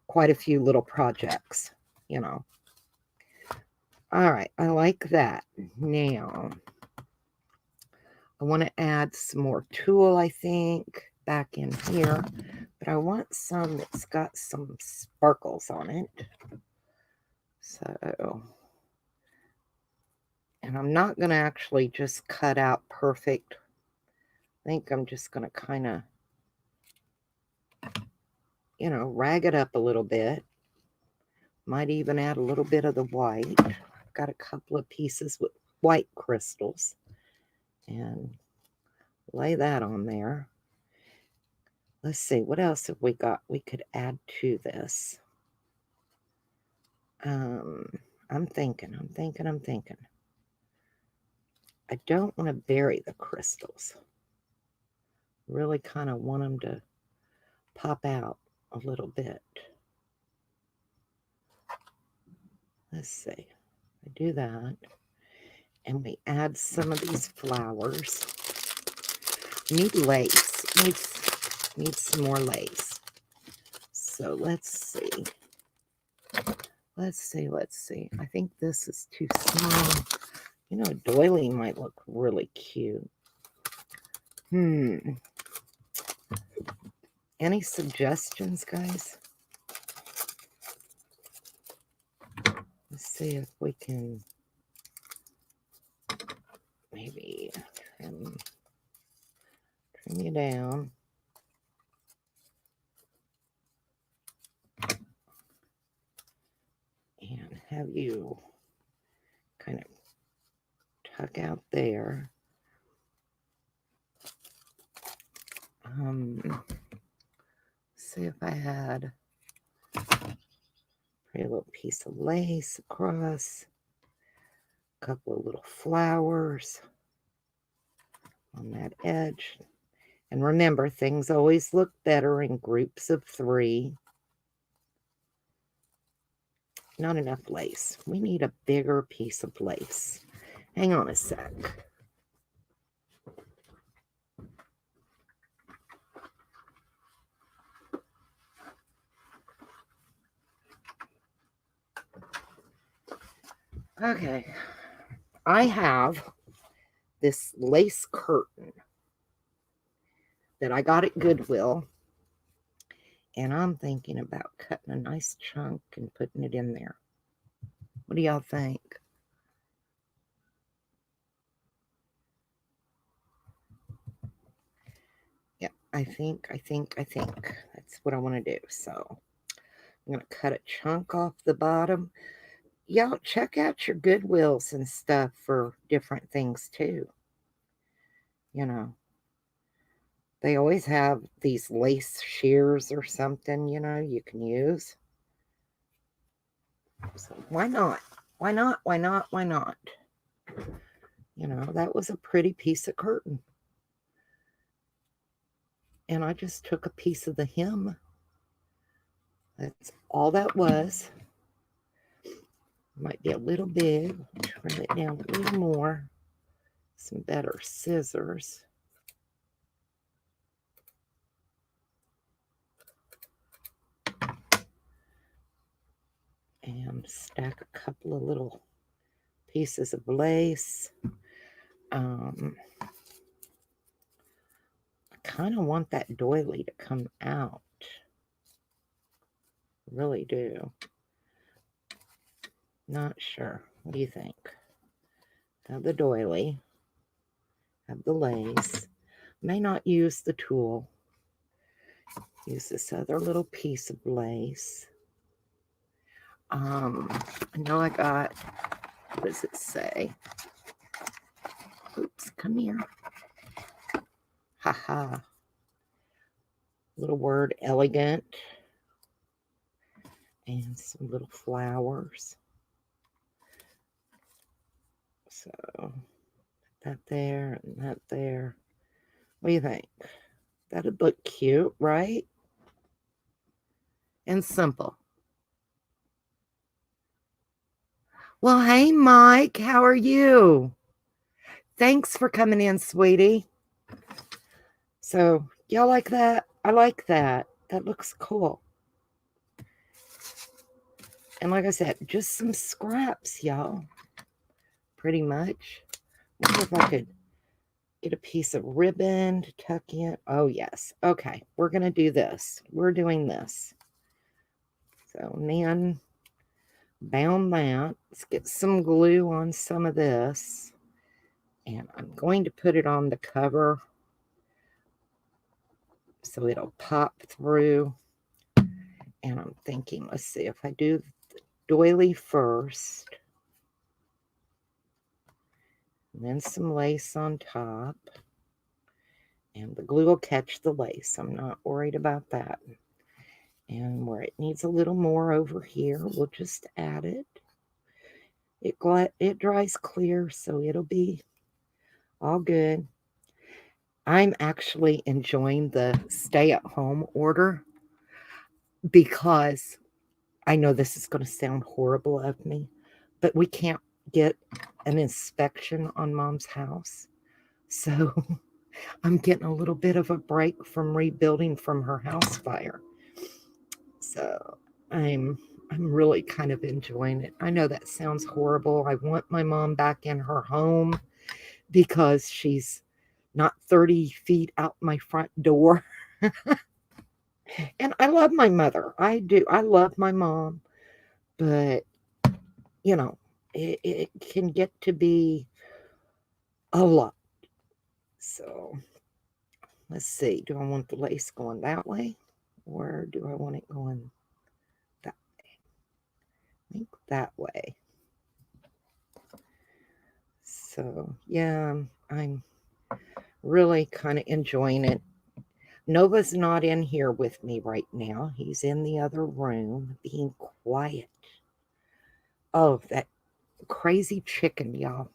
quite a few little projects, you know. All right, I like that. Now, I want to add some more tulle, I think, back in here. But I want some that's got some sparkles on it. So, and I'm not going to actually just cut out perfect. I think I'm just going to kind of, you know, rag it up a little bit. Might even add a little bit of the white. I've got a couple of pieces with white crystals. And lay that on there. Let's see, what else have we got we could add to this? I'm thinking. I don't want to bury the crystals. Really kind of want them to pop out a little bit. Let's see. I do that. And we add some of these flowers. Need lace. Needs some more lace. So let's see. Let's see. I think this is too small. You know, a doily might look really cute. Any suggestions, guys? Let's see if we can maybe trim you down. And have you kind of tuck out there. See if I had a pretty little piece of lace across, a couple of little flowers on that edge. And remember, things always look better in groups of 3. Not enough lace. We need a bigger piece of lace. Hang on a sec. Okay. I have this lace curtain that I got at Goodwill. And I'm thinking about cutting a nice chunk and putting it in there. What do y'all think? Yeah, I think that's what I want to do. So I'm going to cut a chunk off the bottom. Y'all check out your Goodwills and stuff for different things too. You know, they always have these lace shears or something, you know, you can use. So why not? Why not? You know, that was a pretty piece of curtain. And I just took a piece of the hem. That's all that was. Might be a little big. Trim it down a little more. Some better scissors. And stack a couple of little pieces of lace. I kind of want that doily to come out. Really do. Not sure. What do you think? Have the doily. Have the lace. May not use the tulle. Use this other little piece of lace. I know I got, what does it say? Oops, come here. Haha. Little word, elegant. And some little flowers. So, that there and that there. What do you think? That'd look cute, right? And simple. Well, hey, Mike, how are you? Thanks for coming in, sweetie. So, y'all like that? I like that. That looks cool. And like I said, just some scraps, y'all. Pretty much. I wonder if I could get a piece of ribbon to tuck in. Oh, yes. Okay, we're going to do this. We're doing this. So, Nan bound that. Let's get some glue on some of this. And I'm going to put it on the cover so it'll pop through. And I'm thinking, let's see, if I do the doily first, and then some lace on top, and the glue will catch the lace. I'm not worried about that. And where it needs a little more over here, we'll just add it. It dries clear, so it'll be all good. I'm actually enjoying the stay-at-home order because I know this is going to sound horrible of me, but we can't get an inspection on Mom's house. So I'm getting a little bit of a break from rebuilding from her house fire. So I'm really kind of enjoying it. I know that sounds horrible. I want my mom back in her home because she's not 30 feet out my front door. And I love my mother. I do. I love my mom. But, you know, it can get to be a lot. So let's see. Do I want the lace going that way? Or do I want it going that way? I think that way. So, yeah, I'm really kind of enjoying it. Nova's not in here with me right now. He's in the other room being quiet. Oh, that crazy chicken, y'all.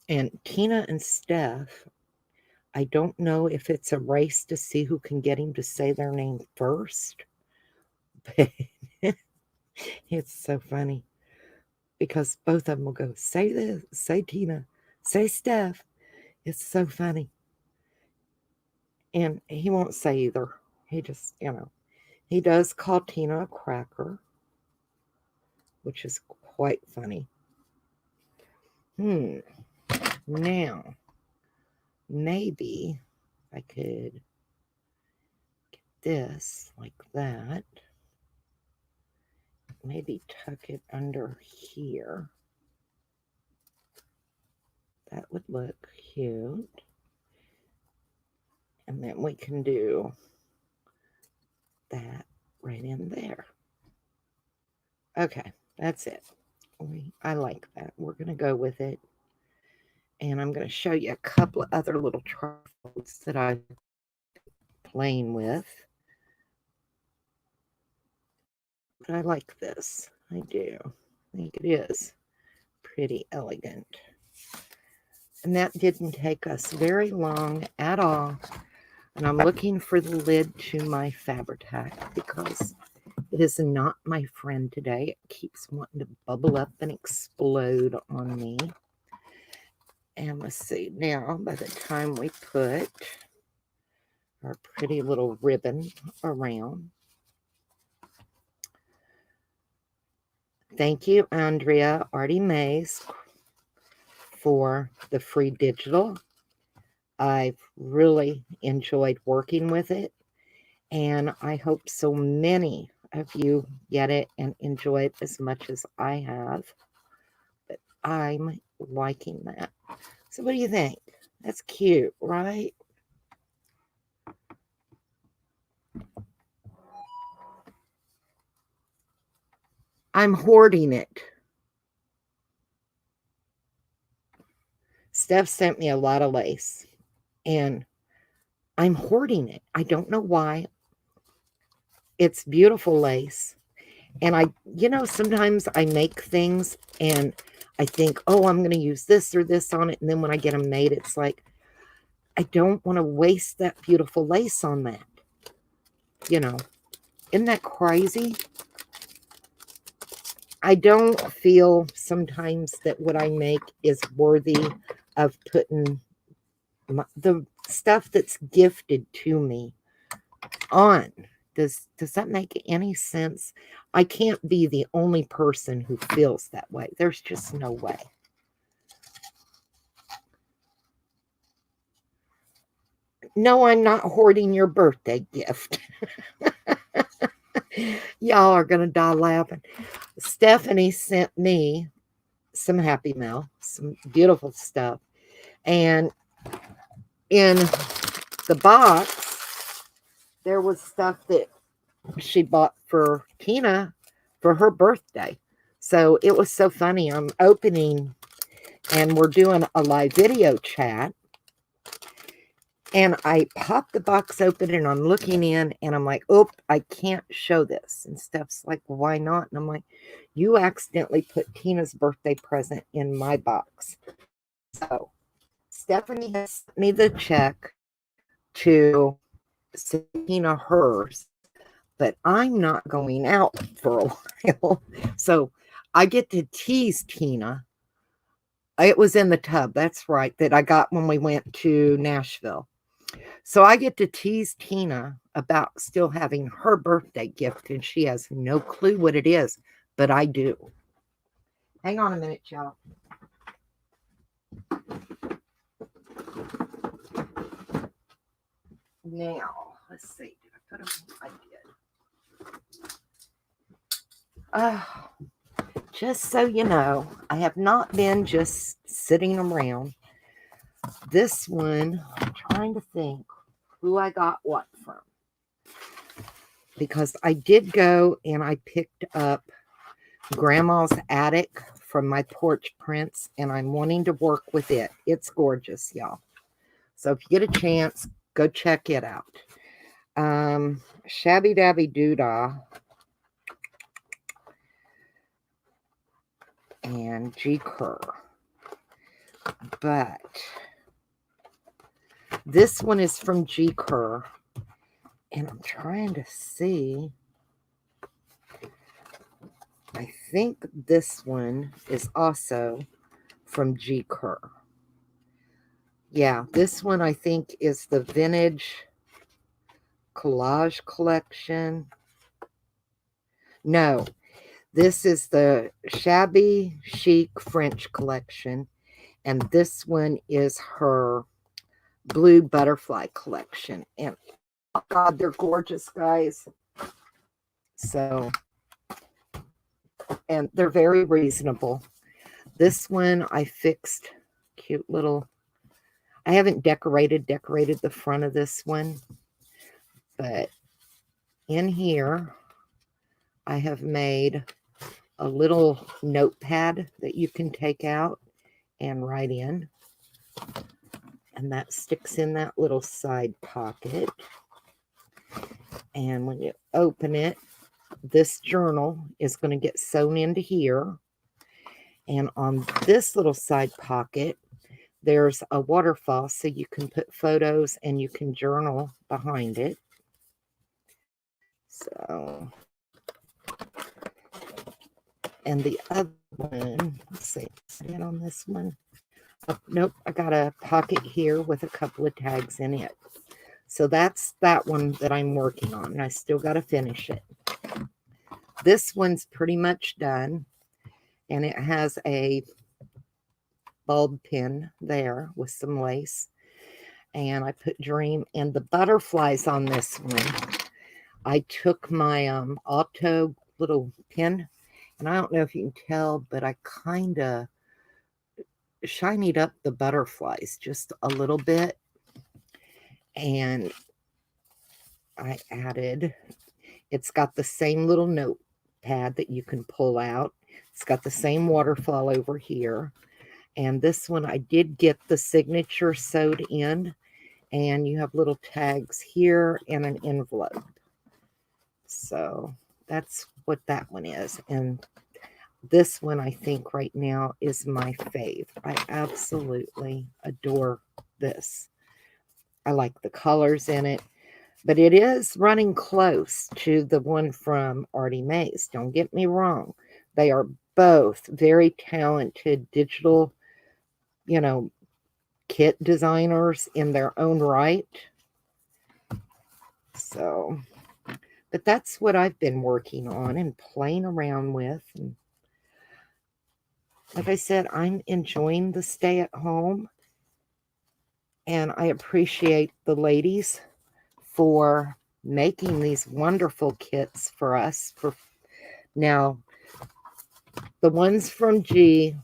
And Tina and Steph, I don't know if it's a race to see who can get him to say their name first. But it's so funny because both of them will go, say this, say Tina, say Steph. It's so funny. And he won't say either. He just, he does call Tina a cracker, which is quite funny. Now, maybe I could get this like that. Maybe tuck it under here. That would look cute. And then we can do that right in there. Okay, that's it. I like that. We're going to go with it. And I'm going to show you a couple of other little trifles that I'm playing with. But I like this. I do. I think it is pretty elegant. And that didn't take us very long at all. And I'm looking for the lid to my Fabri-Tac because it is not my friend today. It keeps wanting to bubble up and explode on me. And let's see, now by the time we put our pretty little ribbon around. Thank you, Andrea artymaze, for the free digital. I've really enjoyed working with it, and I hope so many of you get it and enjoy it as much as I have. But I'm liking that. So what do you think? That's cute, right? I'm hoarding it. Steph sent me a lot of lace, and I'm hoarding it. I don't know why. It's beautiful lace. And sometimes I make things and I think, oh, I'm going to use this or this on it. And then when I get them made, it's like, I don't want to waste that beautiful lace on that. Isn't that crazy? I don't feel sometimes that what I make is worthy of putting the stuff that's gifted to me on. Does that make any sense? I can't be the only person who feels that way. There's just no way. No, I'm not hoarding your birthday gift. Y'all are going to die laughing. Stephanie sent me some Happy Mail, some beautiful stuff. And in the box, there was stuff that she bought for Tina for her birthday. So it was so funny. I'm opening and we're doing a live video chat. And I pop the box open and I'm looking in and I'm like, oh, I can't show this. And Steph's like, why not? And I'm like, you accidentally put Tina's birthday present in my box. So Stephanie has sent me the check to send Tina hers, but I'm not going out for a while. So I get to tease Tina. It was in the tub, that's right, that I got when we went to Nashville. So I get to tease Tina about still having her birthday gift, and she has no clue what it is, but I do. Hang on a minute, y'all. Now, let's see. Did I put them? I did. Just so you know, I have not been just sitting around. This one, I'm trying to think who I got what from. Because I did go and I picked up Grandma's Attic from my porch prints, and I'm wanting to work with it. It's gorgeous, y'all. So if you get a chance, go check it out. Shabby Dabby Doodah and G. Kerr. But this one is from G. Kerr. And I'm trying to see. I think this one is also from G. Kerr. Yeah, this one I think is the Vintage Collage Collection. No, this is the Shabby Chic French Collection. And this one is her Blue Butterfly Collection. And oh God, they're gorgeous, guys. So, and they're very reasonable. This one I fixed cute little, I haven't decorated the front of this one, but in here I have made a little notepad that you can take out and write in, and that sticks in that little side pocket. And when you open it, this journal is going to get sewn into here. And on this little side pocket, There's a waterfall, so you can put photos and you can journal behind it. So, and the other one, let's see, in on this one. Oh, nope, I got a pocket here with a couple of tags in it. So that's that one that I'm working on, and I still got to finish it. This one's pretty much done, and it has a bulb pin there with some lace. And I put Dream and the butterflies on this one. I took my auto little pin, and I don't know if you can tell, but I kind of shinied up the butterflies just a little bit. And I added, it's got the same little notepad that you can pull out. It's got the same waterfall over here. And this one, I did get the signature sewed in. And you have little tags here and an envelope. So that's what that one is. And this one, I think right now is my fave. I absolutely adore this. I like the colors in it. But it is running close to the one from Artymaze. Don't get me wrong. They are both very talented digital, kit designers in their own right. So, but that's what I've been working on and playing around with. And like I said, I'm enjoying the stay at home. And I appreciate the ladies for making these wonderful kits for us. Now, the ones from G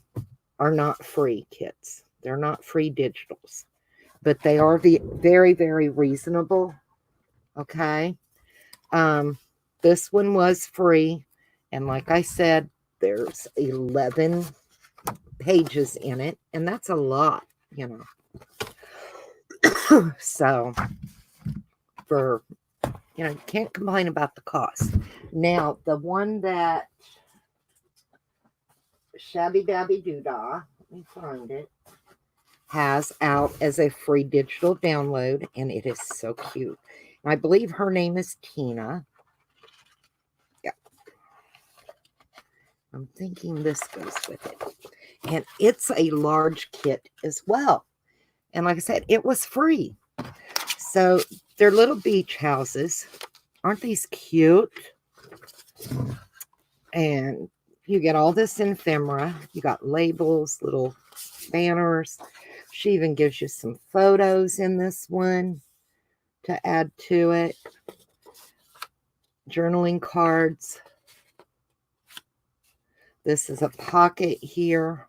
are not free kits. They're not free digitals, but they are very, very reasonable. Okay. This one was free. And like I said, there's 11 pages in it. And that's a lot, So, you can't complain about the cost. Now, the one that Shabby Dabby Doodah, let me find it, has out as a free digital download, and it is so cute. And I believe her name is Tina. Yeah. I'm thinking this goes with it. And it's a large kit as well. And like I said, it was free. So they're little beach houses. Aren't these cute? And you get all this ephemera. You got labels, little banners. She even gives you some photos in this one to add to it. Journaling cards. This is a pocket here.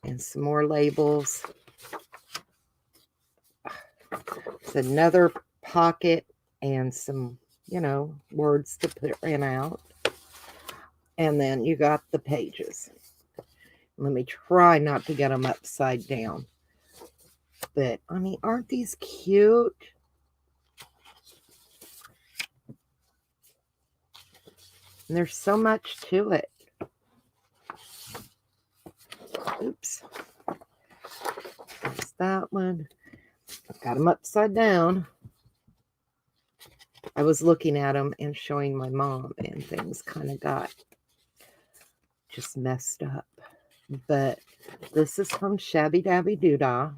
And some more labels. It's another pocket and some, words to print out. And then you got the pages. Let me try not to get them upside down. But, aren't these cute? And there's so much to it. Oops. There's that one. I've got them upside down. I was looking at them and showing my mom, and things kind of got just messed up. But this is from Shabby Dabby Doodah.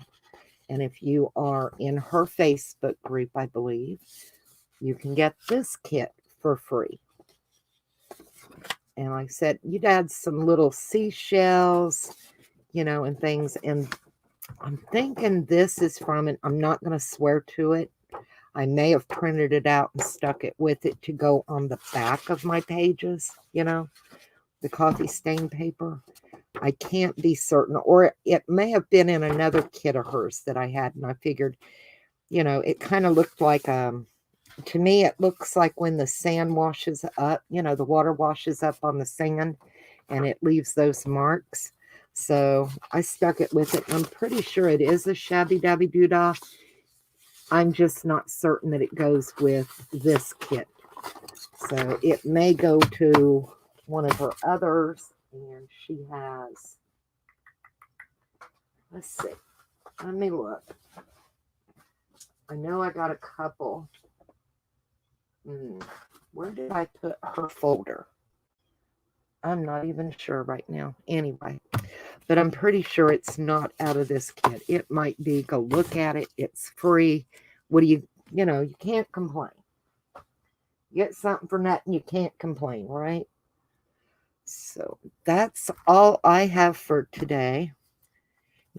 And if you are in her Facebook group, I believe, you can get this kit for free. And like I said, you'd add some little seashells, and things. And I'm thinking this is from it. I'm not going to swear to it. I may have printed it out and stuck it with it to go on the back of my pages, the coffee stain paper. I can't be certain. Or it may have been in another kit of hers that I had. And I figured, it kind of looked like, to me, it looks like when the sand washes up, the water washes up on the sand and it leaves those marks. So I stuck it with it. I'm pretty sure it is a Shabby Dabby Doodah. I'm just not certain that it goes with this kit. So it may go to one of her others. And she has Let's see. Let me look. I know I got a couple. Where did I put her folder? I'm not even sure right now. Anyway, but I'm pretty sure it's not out of this kit. It might be. Go look at it. It's free. What do you can't complain. You get something for nothing, you can't complain, right? So that's all I have for today.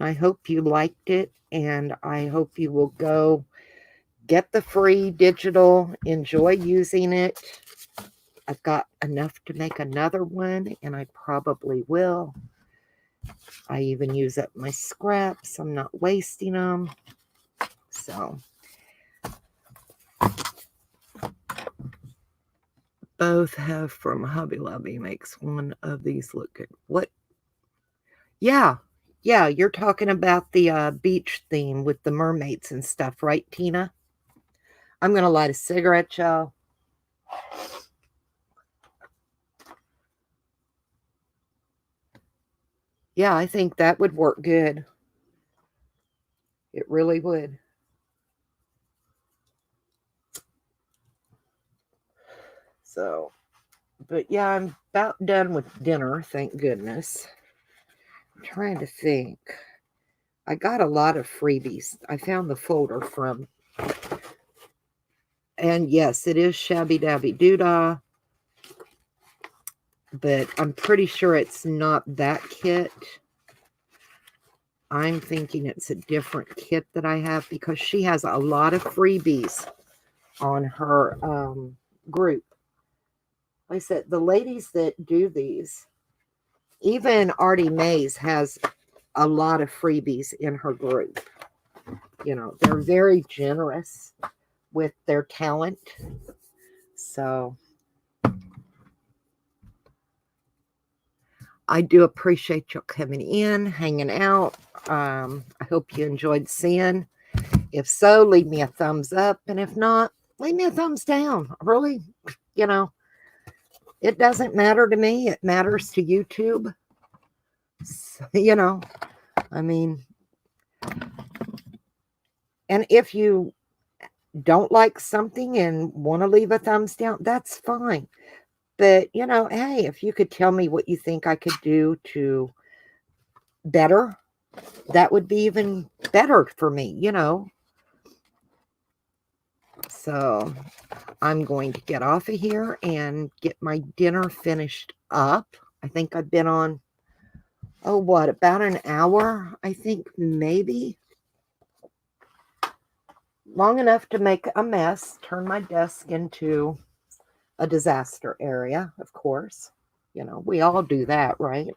I hope you liked it, and I hope you will go get the free digital, enjoy using it. I've got enough to make another one, and I probably will. I even use up my scraps. I'm not wasting them. So both have from Hobby Lobby makes one of these look good. What? Yeah, you're talking about the beach theme with the mermaids and stuff, right, Tina? I'm going to light a cigarette, y'all. Yeah, I think that would work good. It really would. So, but yeah, I'm about done with dinner, thank goodness. I'm trying to think. I got a lot of freebies. I found the folder from. And yes, it is Shabby Dabby Doodah. But I'm pretty sure it's not that kit. I'm thinking it's a different kit that I have because she has a lot of freebies on her group. Like I said, the ladies that do these, even artymaze has a lot of freebies in her group. You know, they're very generous with their talent. So I do appreciate you coming in, hanging out. I hope you enjoyed seeing. If so, leave me a thumbs up. And if not, leave me a thumbs down. Really, it doesn't matter to me. It matters to YouTube. So, I mean, and if you don't like something and want to leave a thumbs down, that's fine. But, hey, if you could tell me what you think I could do to better, that would be even better for me, So I'm going to get off of here and get my dinner finished up. I think I've been on, about an hour, I think, maybe. Long enough to make a mess, turn my desk into a disaster area, of course. We all do that, right?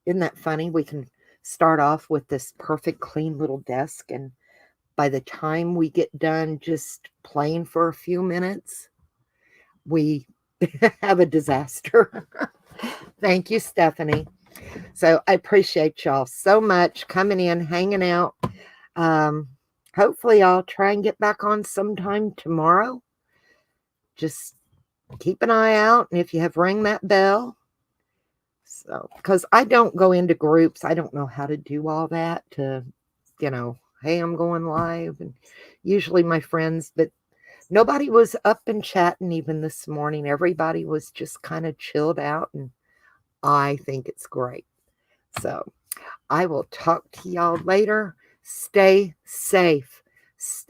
Isn't that funny? We can start off with this perfect, clean little desk, and by the time we get done just playing for a few minutes, we have a disaster. Thank you, Stephanie. So I appreciate y'all so much coming in, hanging out. Hopefully I'll try and get back on sometime tomorrow. Just keep an eye out, and if you have rang that bell. So, because I don't go into groups, I don't know how to do all that to, hey, I'm going live, and usually my friends, but nobody was up and chatting even this morning. Everybody was just kind of chilled out, and I think it's great. So I will talk to y'all later. Stay safe.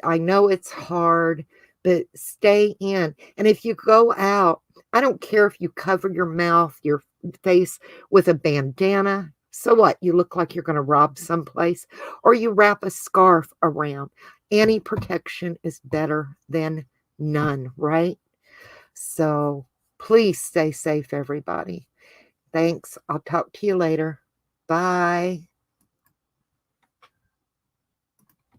I know it's hard, but stay in. And if you go out, I don't care if you cover your mouth, your face with a bandana. So what? You look like you're going to rob someplace, or you wrap a scarf around. Any protection is better than none, right? So please stay safe, everybody. Thanks. I'll talk to you later. Bye.